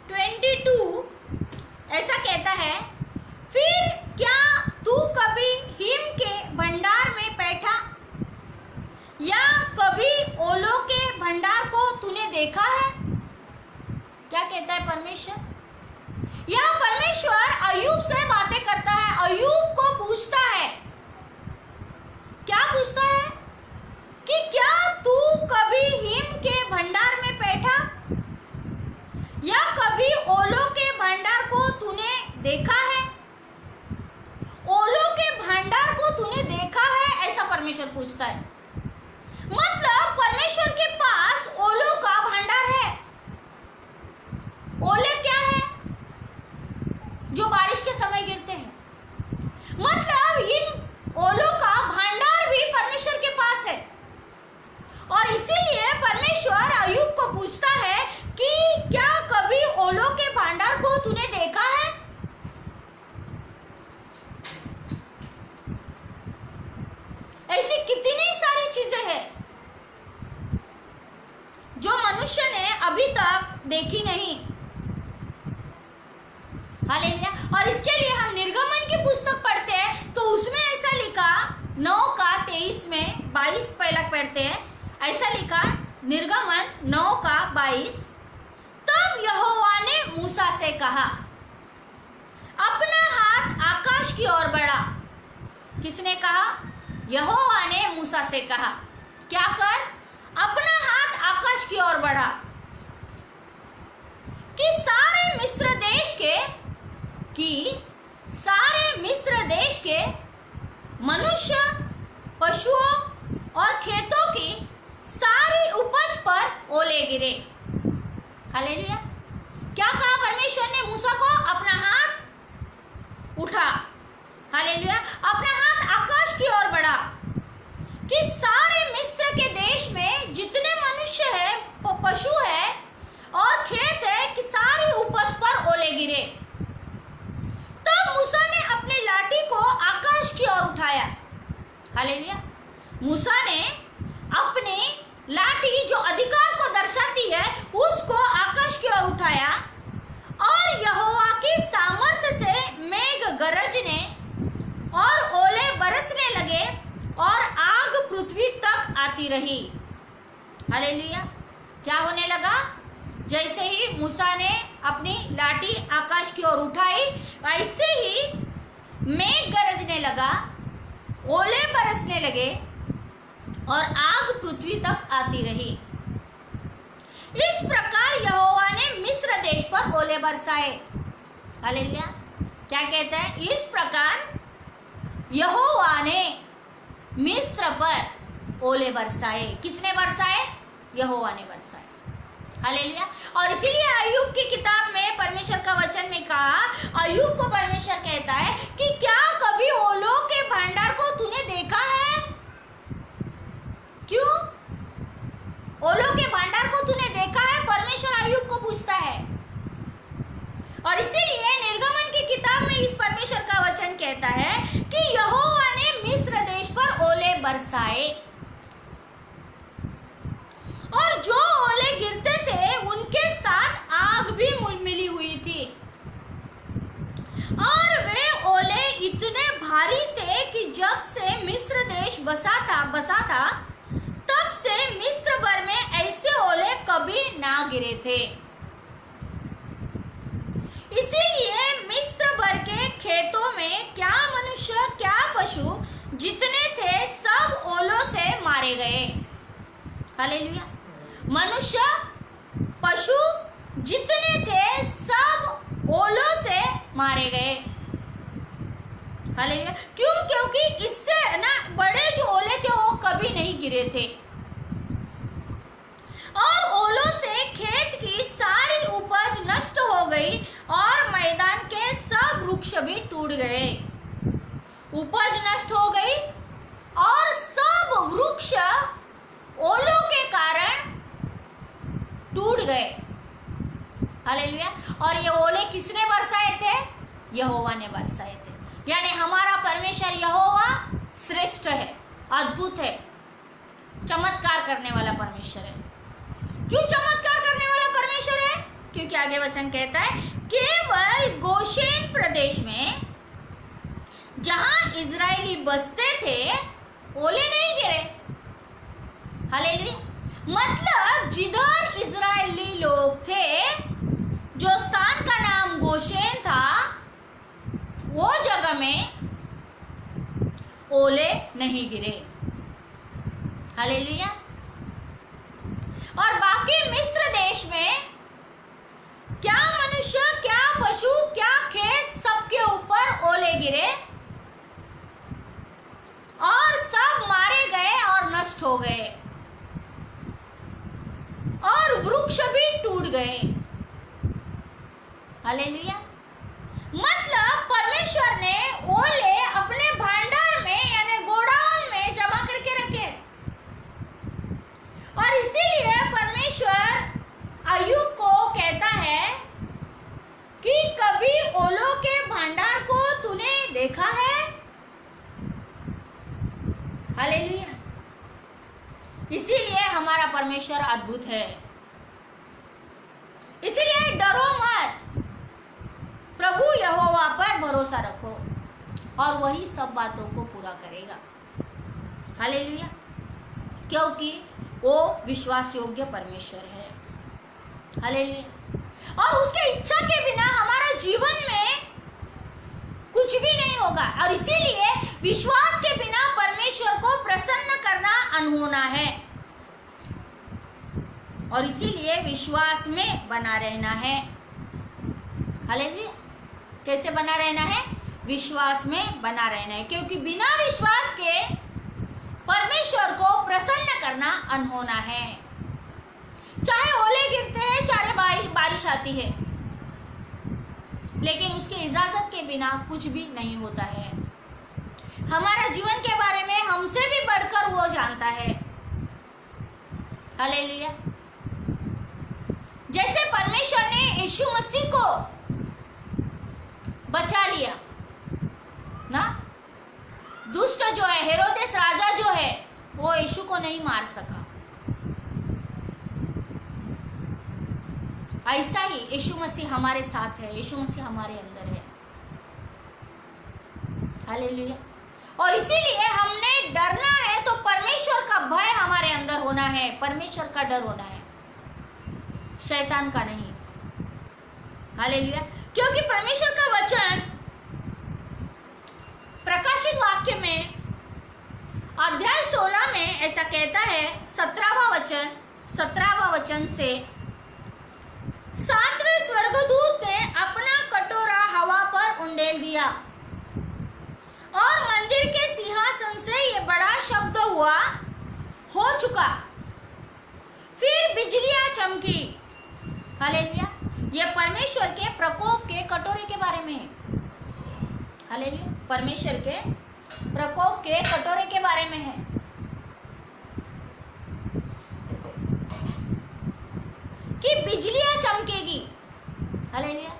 22 ऐसा कहता है, फिर क्या तू कभी हिम के भंडार में बैठा या कभी ओलों के भंडार को तूने देखा है? क्या कहता है परमेश्वर? यह परमेश्वर अय्यूब से बातें करता है, अय्यूब को पूछता है। क्या पूछता है? कि क्या तू कभी हिम के भंडार में बैठा या कभी ओलों के भंडार को तूने देखा है? ओलों के भंडार को तूने देखा है, ऐसा परमेश्वर पूछता है। मतलब परमेश्वर के पास ओलों का भंडार है। ओले क्या है? जो बारिश के समय गिरते हैं। मतलब इन ओलों का भंडार भी परमेश्वर के पास है। और इसीलिए परमेश्वर अय्यूब को पूछता है कि क्या कभी ओलों के भंडार को तूने देखा है? ऐसी कितनी सारी चीजें हैं जो मनुष्य ने अभी तक देखी नहीं। हालेलुया। और इसके लिए हम निर्गमन की पुस्तक पढ़ते हैं तो उसमें ऐसा लिखा 9:23 में 22 पहला पढ़ते हैं। ऐसा लिखा निर्गमन 9:22, तब यहोवा ने मूसा से कहा, अपना हाथ आकाश की ओर बढ़ा। किसने कहा? यहोवा ने मूसा से कहा, क्या कर? अपना हाथ आकाश की ओर बढ़ा कि सारे मिस्र देश के मनुष्य, पशुओं और खेतों की सारी उपज पर ओले गिरे। हालेलुया। क्या कहा परमेश्वर ने मूसा को? अपना हाथ उठा। हालेलुया। अपना हाथ आकाश की ओर बढ़ा कि सारे मिस्र के देश में जितने मनुष्य है, पशु है और खेत है कि सारी उपज पर ओले गिरे। तब मूसा ने अपनी लाठी को आकाश की ओर उठाया। हालेलुया। मूसा ने अपनी लाठी जो अधिकार को दर्शाती है उसको आकाश की ओर उठाया और यहोवा की सामर्थ्य से मेघ गरजने और ओले बरसने लगे और आग पृथ्वी तक आती रही। हालेलुया। क्या होने लगा? जैसे ही मूसा ने अपनी लाठी आकाश की ओर उठाई वैसे ही मेघ गरजने लगा, ओले बरसने लगे और आग पृथ्वी तक आती रही। इस प्रकार यहोवा ने मिस्र देश पर ओले बरसाए। हालेलुया। क्या कहता है? इस प्रकार यहोवा ने मिस्र पर ओले बरसाए। किसने बरसाए? यहोवा ने बरसाए। हालेलुया। और इसीलिए अय्यूब की किताब में परमेश्वर का वचन में कहा, अय्यूब को परमेश्वर कहता है कि क्या कभी ओलों के भंडार को तूने देखा है? क्यों? ओलों के भंडार को तूने देखा है? परमेश्वर अय्यूब को पूछता है। और इसीलिए निर्गमन की किताब में इस परमेश्वर का वचन कहता है कि यहोवा ने मिस्र देश पर ओले बरसाए और जो ओले गिरते थे उनके साथ आग भी मिली हुई थी और वे ओले इतने भारी थे कि जब से मिस्र देश बसा था तब से मिस्र भर में ऐसे ओले कभी ना गिरे थे। इसीलिए मिस्र भर के खेतों में क्या मनुष्य क्या पशु जितने थे सब ओलों से मारे गए। हालेलुया। मनुष्य पशु जितने थे सब ओलों से मारे गए। हालेलुया। क्यों? क्योंकि इससे ना बड़े जो ओले थे वो कभी नहीं गिरे थे और ओलों से खेत की सारी उपज नष्ट हो गई और मैदान के सब वृक्ष भी टूट गए। उपज नष्ट हो गई और सब वृक्ष ओलों के कारण टूट गए। हालेलुया। और ये ओले किसने बरसाए थे? यहोवा ने बरसाए थे। यानी हमारा परमेश्वर यहोवा श्रेष्ठ है, अद्भुत है, चमत्कार करने वाला परमेश्वर है। क्यों चमत्कार करने वाला परमेश्वर है? क्योंकि आगे वचन कहता है केवल गोशेन प्रदेश में जहां इजरायली बसते थे ओले नहीं गिरे। हालेलुया। मतलब जिधर इजरायली लोग थे, जो स्थान का नाम गोशेन था, वो जगह में ओले नहीं गिरे। हालेलुया। और बाकी मिस्र देश में क्या मनुष्य, क्या पशु, क्या खेत, सबके ऊपर ओले गिरे और सब मारे गए और नष्ट हो गए और वृक्ष भी टूट गए। हालेलुया। मतलब परमेश्वर ने ओले अपने भंडार में यानी गोडाउन में जमा करके रखे और इसीलिए परमेश्वर अय्यूब को कहता है कि कभी ओलों के भंडार को तूने देखा है? हालेलुया। इसीलिए हमारा परमेश्वर अद्भुत है। इसीलिए डरो मत, प्रभु यहोवा पर भरोसा रखो और वही सब बातों को पूरा करेगा। हालेलुया। क्योंकि वो विश्वास योग्य परमेश्वर है। हालेलुया। और उसके इच्छा के बिना हमारा जीवन में कुछ भी नहीं होगा और इसीलिए विश्वास के बिना परमेश्वर को प्रसन्न करना अनहोना है और इसीलिए विश्वास में बना रहना है। हालेलुया। कैसे बना रहना है? विश्वास में बना रहना है, क्योंकि बिना विश्वास के परमेश्वर को प्रसन्न करना अनहोना है। चाहे ओले गिरते हैं, चाहे बारिश आती है, लेकिन उसकी इजाजत के बिना कुछ भी नहीं होता है। हमारा जीवन के बारे में हमसे भी बढ़कर वो जानता है। हालेलुया। जैसे परमेश्वर ने यीशु मसीह को बचा लिया ना, दुष्ट जो है, हेरोदेस राजा जो है, वो यीशु को नहीं मार सका। ऐसा ही यीशु मसीह हमारे साथ है, यीशु मसीह हमारे अंदर है। हालेलुया। और इसीलिए हमने डरना है तो परमेश्वर का भय हमारे अंदर होना है, परमेश्वर का डर होना है, शैतान का नहीं। हालेलुया। क्योंकि परमेश्वर का वचन प्रकाशित वाक्य में अध्याय 16 में ऐसा कहता है, 17वां वचन से, 7वें स्वर्गदूत ने अपना कटोरा हवा पर उंडेल दिया और मंदिर के सिंहासन से ये बड़ा शब्द हुआ, हो चुका। फिर बिजलियां चमकी। हालेलुया। ये परमेश्वर के प्रकोप के कटोरे के बारे में है। हालेलुया। परमेश्वर के प्रकोप के कटोरे के बारे में है कि बिजलियां चमकेगी। हालेलुया।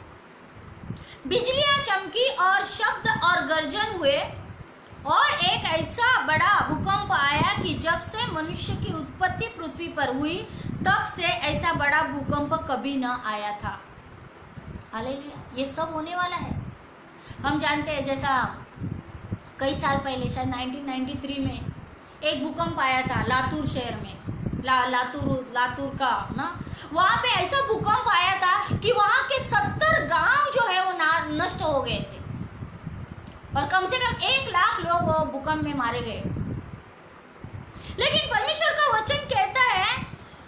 बिजलियां चमकी और शब्द और गर्जन हुए और एक ऐसा बड़ा भूकंप आया कि जब से मनुष्य की उत्पत्ति पृथ्वी पर हुई तब से ऐसा बड़ा भूकंप कभी न आया था। हालेलुया। ये सब होने वाला है। हम जानते हैं, जैसा कई साल पहले शायद 1993 में एक भूकंप आया था लातूर शहर में, लातूर का ना, वहां पे ऐसा भूकंप आया था कि वहां के 70 गांव जो है वो नष्ट हो गए थे और कम से कम 1 लाख लोग वो भूकंप में मारे गए। लेकिन परमेश्वर का वचन कहता है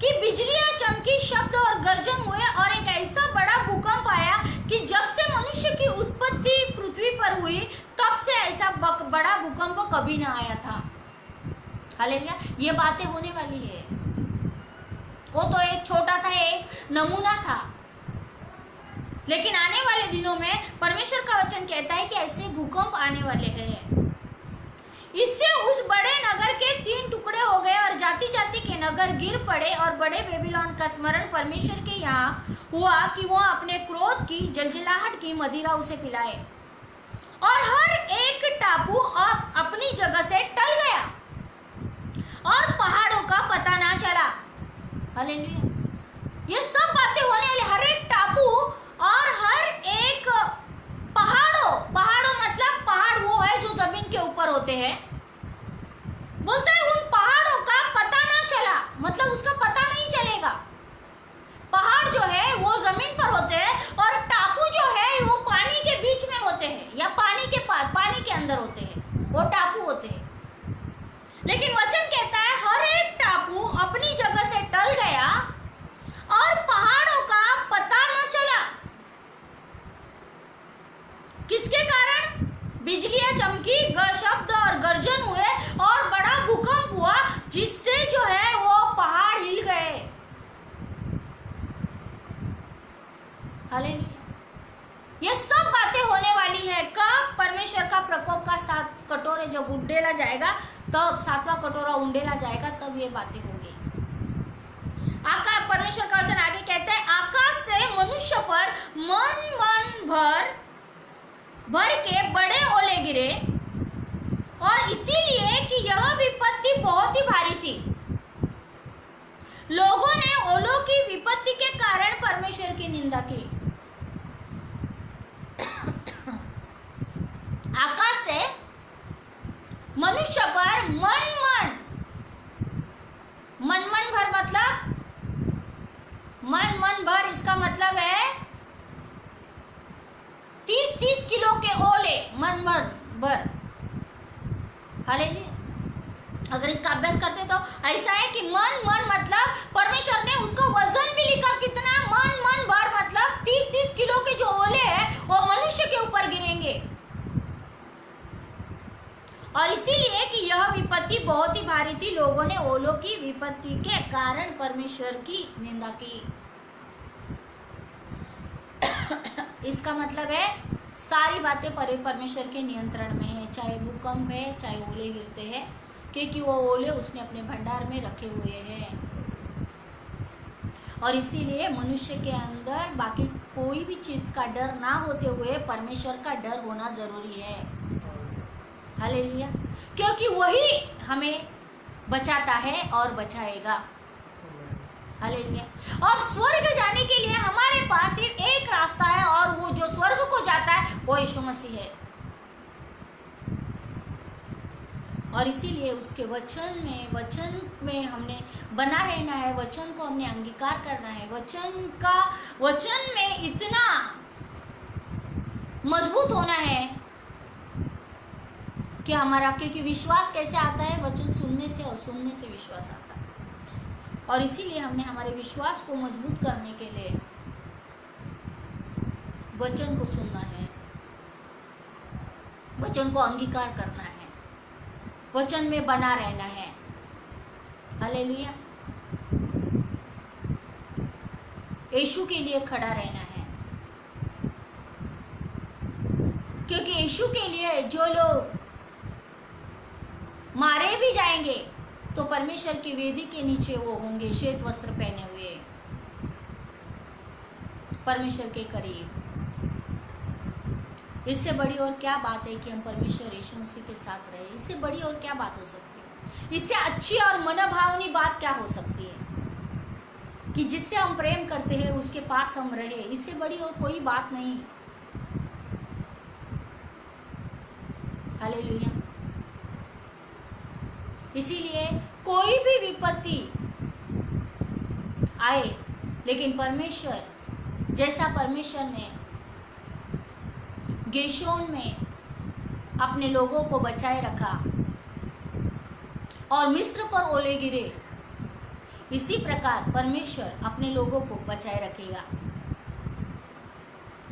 कि बिजलियां चमकी, शब्द और गर्जन हुए और एक ऐसा बड़ा भूकंप आया कि जब से मनुष्य की उत्पत्ति पृथ्वी पर हुई तब से ऐसा बड़ा भूकंप कभी ना आया था। हालेलुया। ये बातें होने वाली है। वो तो एक छोटा सा एक नमूना था, लेकिन आने वाले दिनों में परमेश्वर का वचन कहता है कि ऐसे भूकंप आने वाले हैं। इससे उस बड़े नगर के 3 टुकड़े हो गए और जाति जाति के नगर गिर पड़े और बड़े बेबीलोन का स्मरण परमेश्वर के यहाँ हुआ कि वो अपने क्रोध की जलजलाहट की मदिरा उसे पिलाए और हर एक टापू अपनी जगह से टल गया और पहाड़ों का पता ना चला। हालेलुया। ये सब बातें होने वाली, हर एक टापू और हर एक पहाड़ों मतलब पहाड़ वो है जो बोलता है उन पहाड़ों का पता ना चला, मतलब उसका पता नहीं चलेगा। पहाड़ जो है वो जमीन पर होते हैं और टापू जो है वो पानी के बीच में होते हैं या पानी के पास, पानी के अंदर होते हैं, वो टापू होते हैं। लेकिन वचन कहता है हर एक टापू अपनी जगह से टल गया और पहाड़ों का पता न चला। किसके कारण? बिजलियां चमकी, शब्द और गर्जन हुए और बड़ा भूकंप हुआ, जिससे जो है वो पहाड़ हिल गए। हालेलुया। ये सब बातें होने वाली है कब? परमेश्वर का प्रकोप का 7 कटोरे जब उंडेला जाएगा, तब 7वां कटोरा उंडेला जाएगा, तब ये बातें होंगी। आकाश, परमेश्वर का वचन आगे कहते हैं, आकाश से मनुष्य पर मन भर के बड़े ओले गिरे, और इसीलिए कि यह विपत्ति बहुत ही भारी थी। लोगों ने ओलों की विपत्ति के कारण परमेश्वर की निंदा की। आकाश से मनुष्य पर मन भर, मतलब मन भर, इसका मतलब है 30 किलो के ओले, मन भर। हालेलुया। अगर इसका अभ्यास करते तो ऐसा है कि मन मतलब परमेश्वर ने उसका वजन भी लिखा, कितना? मन भर, मतलब 30 किलो के जो ओले हैं वो मनुष्य के ऊपर गिरेंगे। और इसीलिए कि यह विपत्ति बहुत ही भारी थी, लोगों ने ओलों की विपत्ति के कारण परमेश्वर की निंदा की। इसका मतलब है सारी बातें परमेश्वर के नियंत्रण में है, चाहे भूकंप है, चाहे ओले गिरते हैं, क्योंकि वो ओले उसने अपने भंडार में रखे हुए हैं। और इसीलिए मनुष्य के अंदर बाकी कोई भी चीज का डर ना होते हुए परमेश्वर का डर होना जरूरी है। हालेलुया। क्योंकि वही हमें बचाता है और बचाएगा। हालेलुया। और स्वर्ग जाने के लिए हमारे पास सिर्फ एक रास्ता है, और वो जो स्वर्ग को जाता है वो यीशु मसीह है। और इसीलिए उसके वचन में हमने बना रहना है, वचन को हमने अंगीकार करना है, वचन में इतना मजबूत होना है कि हमारा, क्योंकि विश्वास कैसे आता है? वचन सुनने से, और सुनने से विश्वास आता है। और इसीलिए हमने हमारे विश्वास को मजबूत करने के लिए वचन को सुनना है, वचन को अंगीकार करना है, वचन में बना रहना है। हालेलुया। यीशु के लिए खड़ा रहना है, क्योंकि यीशु के लिए जो लोग मारे भी जाएंगे तो परमेश्वर की वेदी के नीचे वो होंगे, श्वेत वस्त्र पहने हुए, परमेश्वर के करीब। इससे बड़ी और क्या बात है कि हम परमेश्वर यीशु मसीह के साथ रहे? इससे बड़ी और क्या बात हो सकती है? इससे अच्छी और मनभावनी बात क्या हो सकती है कि जिससे हम प्रेम करते हैं उसके पास हम रहे? इससे बड़ी और कोई बात नहीं। हालेलुया। इसीलिए कोई भी विपत्ति आए, लेकिन परमेश्वर, जैसा परमेश्वर ने गेशोन में अपने लोगों को बचाए रखा और मिस्र पर ओले गिरे, इसी प्रकार परमेश्वर अपने लोगों को बचाए रखेगा।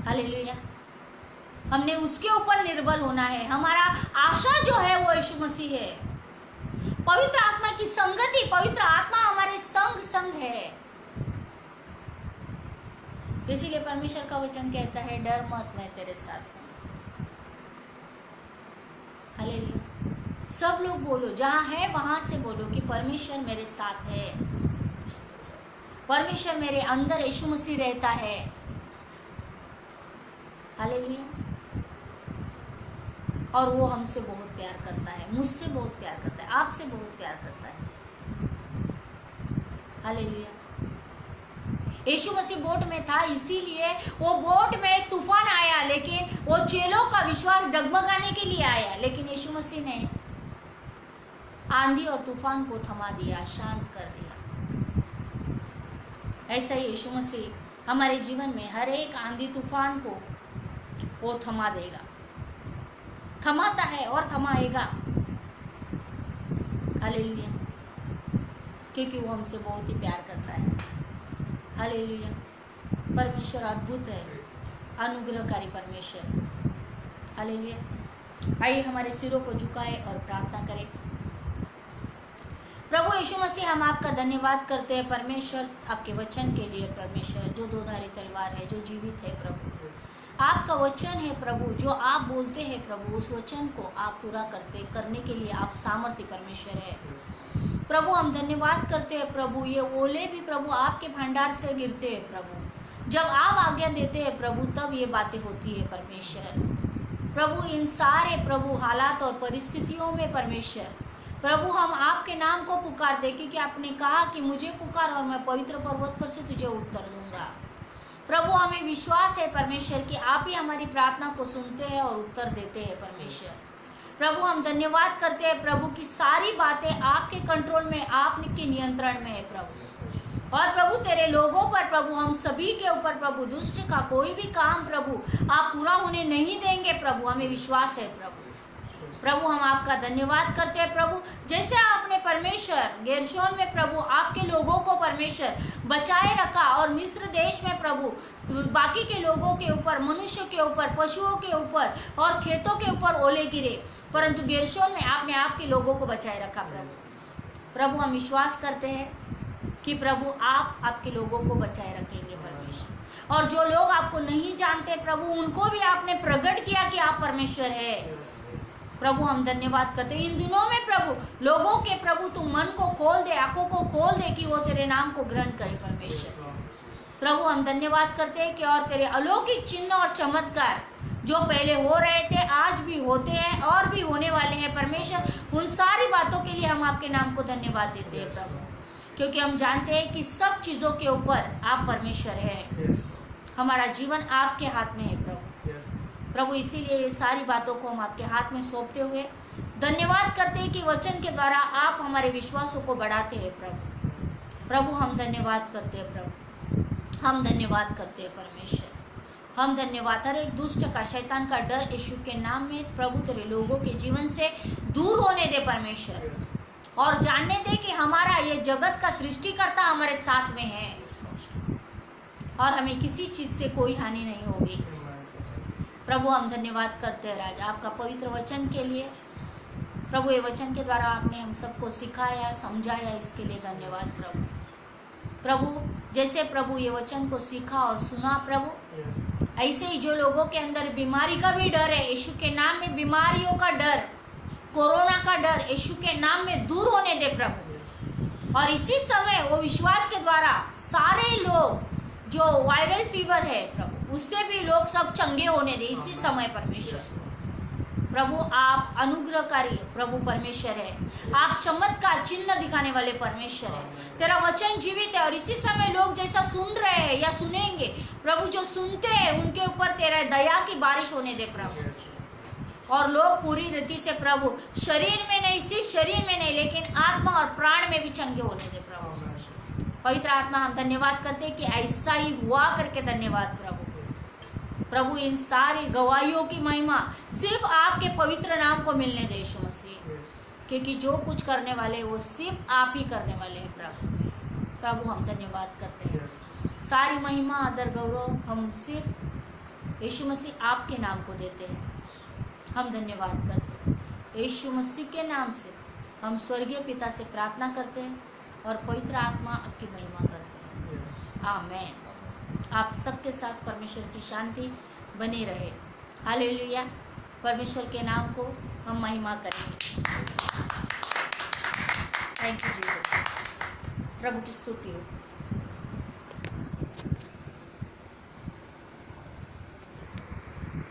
हालेलुया। हमने उसके ऊपर निर्भर होना है। हमारा आशा जो है वो यीशु मसीह है। पवित्र आत्मा की संगति, पवित्र आत्मा हमारे संग है। इसीलिए परमेश्वर का वचन कहता है, डर मत, मैं तेरे साथ हूं। हालेलुया। सब लोग बोलो, जहां है वहां से बोलो कि परमेश्वर मेरे साथ है, परमेश्वर मेरे अंदर यीशु मसीह रहता है। हालेलुया। और वो हमसे बहुत प्यार करता है, मुझसे बहुत प्यार करता है, आपसे बहुत प्यार करता है। हालेलुया। यीशु मसीह बोट में था, इसीलिए वो बोट में एक तूफान आया, लेकिन वो चेलों का विश्वास डगमगाने के लिए आया, लेकिन यीशु मसीह ने आंधी और तूफान को थमा दिया, शांत कर दिया। ऐसा ही यीशु मसीह हमारे जीवन में हर एक आंधी तूफान को वो थमा देगा, थमाता है और थमाएगा। हालेलुया, क्योंकि वो हमसे बहुत ही प्यार करता है। हालेलुया, परमेश्वर अद्भुत है, अनुग्रहकारी परमेश्वर। हालेलुया, आइए हमारे सिरों को झुकाए और प्रार्थना करें। प्रभु यीशु मसीह, हम आपका धन्यवाद करते हैं परमेश्वर, आपके वचन के लिए परमेश्वर, जो दो धारी तलवार है, जो जीवित है प्रभु। आपका वचन है प्रभु, जो आप बोलते हैं प्रभु, उस वचन को आप पूरा करने के लिए आप सामर्थ्य परमेश्वर है प्रभु। हम धन्यवाद करते हैं प्रभु, ये ओले भी प्रभु आपके भंडार से गिरते हैं प्रभु। जब आप आज्ञा देते हैं प्रभु, तब ये बातें होती है परमेश्वर। प्रभु इन सारे प्रभु हालात और परिस्थितियों में परमेश्वर प्रभु, हम आपके नाम को पुकार दे, क्योंकि आपने कहा कि मुझे पुकार और मैं पवित्र पर्वत पर से तुझे उत्तर दूंगा। प्रभु हमें विश्वास है परमेश्वर कि आप ही हमारी प्रार्थना को सुनते हैं और उत्तर देते हैं परमेश्वर। प्रभु हम धन्यवाद करते हैं प्रभु की सारी बातें आपके कंट्रोल में, आपके नियंत्रण में है प्रभु। और प्रभु तेरे लोगों पर प्रभु, हम सभी के ऊपर प्रभु, दुष्ट का कोई भी काम प्रभु आप पूरा होने नहीं देंगे प्रभु, हमें विश्वास है प्रभु। प्रभु हम आपका धन्यवाद करते हैं प्रभु, जैसे आपने परमेश्वर गेर्शोन में प्रभु आपके लोगों को परमेश्वर बचाए रखा, और मिस्र देश में प्रभु बाकी के लोगों के ऊपर, मनुष्य के ऊपर, पशुओं के ऊपर और खेतों के ऊपर ओले गिरे, परंतु गेर्शोन में आपने आपके लोगों को बचाए रखा प्रभु। प्रभु हम विश्वास करते हैं कि प्रभु आप आपके लोगों को बचाए रखेंगे परमेश्वर, और जो लोग आपको नहीं जानते प्रभु, उनको भी आपने प्रकट किया कि आप परमेश्वर है प्रभु। हम धन्यवाद करते हैं इन दिनों में प्रभु, लोगों के प्रभु तू मन को खोल दे, आंखों को खोल दे कि वो तेरे नाम को ग्रहण करे परमेश्वर। प्रभु हम धन्यवाद करते हैं कि और तेरे अलौकिक चिन्ह और चमत्कार जो पहले हो रहे थे, आज भी होते हैं और भी होने वाले हैं परमेश्वर, उन सारी बातों के लिए हम आपके नाम को धन्यवाद देते हैं प्रभु, क्योंकि हम जानते हैं कि सब चीजों के ऊपर आप परमेश्वर है। हमारा जीवन आपके हाथ में है प्रभु। प्रभु इसीलिए ये सारी बातों को हम आपके हाथ में सौंपते हुए धन्यवाद करते हैं कि वचन के द्वारा आप हमारे विश्वासों को बढ़ाते हैं प्रभु। प्रभु हम धन्यवाद करते हैं प्रभु, हम धन्यवाद करते हैं परमेश्वर, हम धन्यवाद। हर एक दुष्ट का, शैतान का डर यीशु के नाम में प्रभु तेरे लोगों के जीवन से दूर होने दे परमेश्वर, और जानने दे कि हमारा ये जगत का सृष्टिकर्ता हमारे साथ में है और हमें किसी चीज से कोई हानि नहीं होगी। प्रभु हम धन्यवाद करते हैं राजा आपका पवित्र वचन के लिए। प्रभु ये वचन के द्वारा आपने हम सबको सिखाया, समझाया, इसके लिए धन्यवाद प्रभु। प्रभु जैसे प्रभु ये वचन को सीखा और सुना प्रभु, ऐसे ही जो लोगों के अंदर बीमारी का भी डर है, यीशु के नाम में बीमारियों का डर, कोरोना का डर यीशु के नाम में दूर होने दे प्रभु। और इसी समय वो विश्वास के द्वारा सारे लोग, जो वायरल फीवर है प्रभु, उससे भी लोग सब चंगे होने दे इसी समय परमेश्वर। प्रभु आप अनुग्रहकारी प्रभु परमेश्वर है, आप चमत्कार चिन्ह दिखाने वाले परमेश्वर है। तेरा वचन जीवित है, और इसी समय लोग जैसा सुन रहे हैं या सुनेंगे प्रभु, जो सुनते हैं उनके ऊपर तेरा दया की बारिश होने दे प्रभु, और लोग पूरी रीति से प्रभु शरीर में नहीं, सिर्फ शरीर में नहीं लेकिन आत्मा और प्राण में भी चंगे होने दे प्रभु। पवित्र आत्मा हम धन्यवाद करते हैं कि ऐसा ही हुआ करके धन्यवाद प्रभु। प्रभु इन सारी गवाहियों की महिमा सिर्फ आपके पवित्र नाम को मिलने दे यीशु मसीह, क्योंकि जो कुछ करने वाले वो सिर्फ आप ही करने वाले हैं प्रभु। प्रभु हम धन्यवाद करते हैं, सारी महिमा आदर गौरव हम सिर्फ यीशु मसीह आपके नाम को देते हैं। हम धन्यवाद करते हैं यीशु मसीह के नाम से, हम स्वर्गीय पिता से प्रार्थना करते हैं और पवित्र आत्मा आपकी महिमा करते हैं। आमेन। आप सबके साथ परमेश्वर की शांति बनी रहे। हालेलुया। परमेश्वर के नाम को हम महिमा करेंगे। Thank you Jesus. प्रभु की स्तुति हो।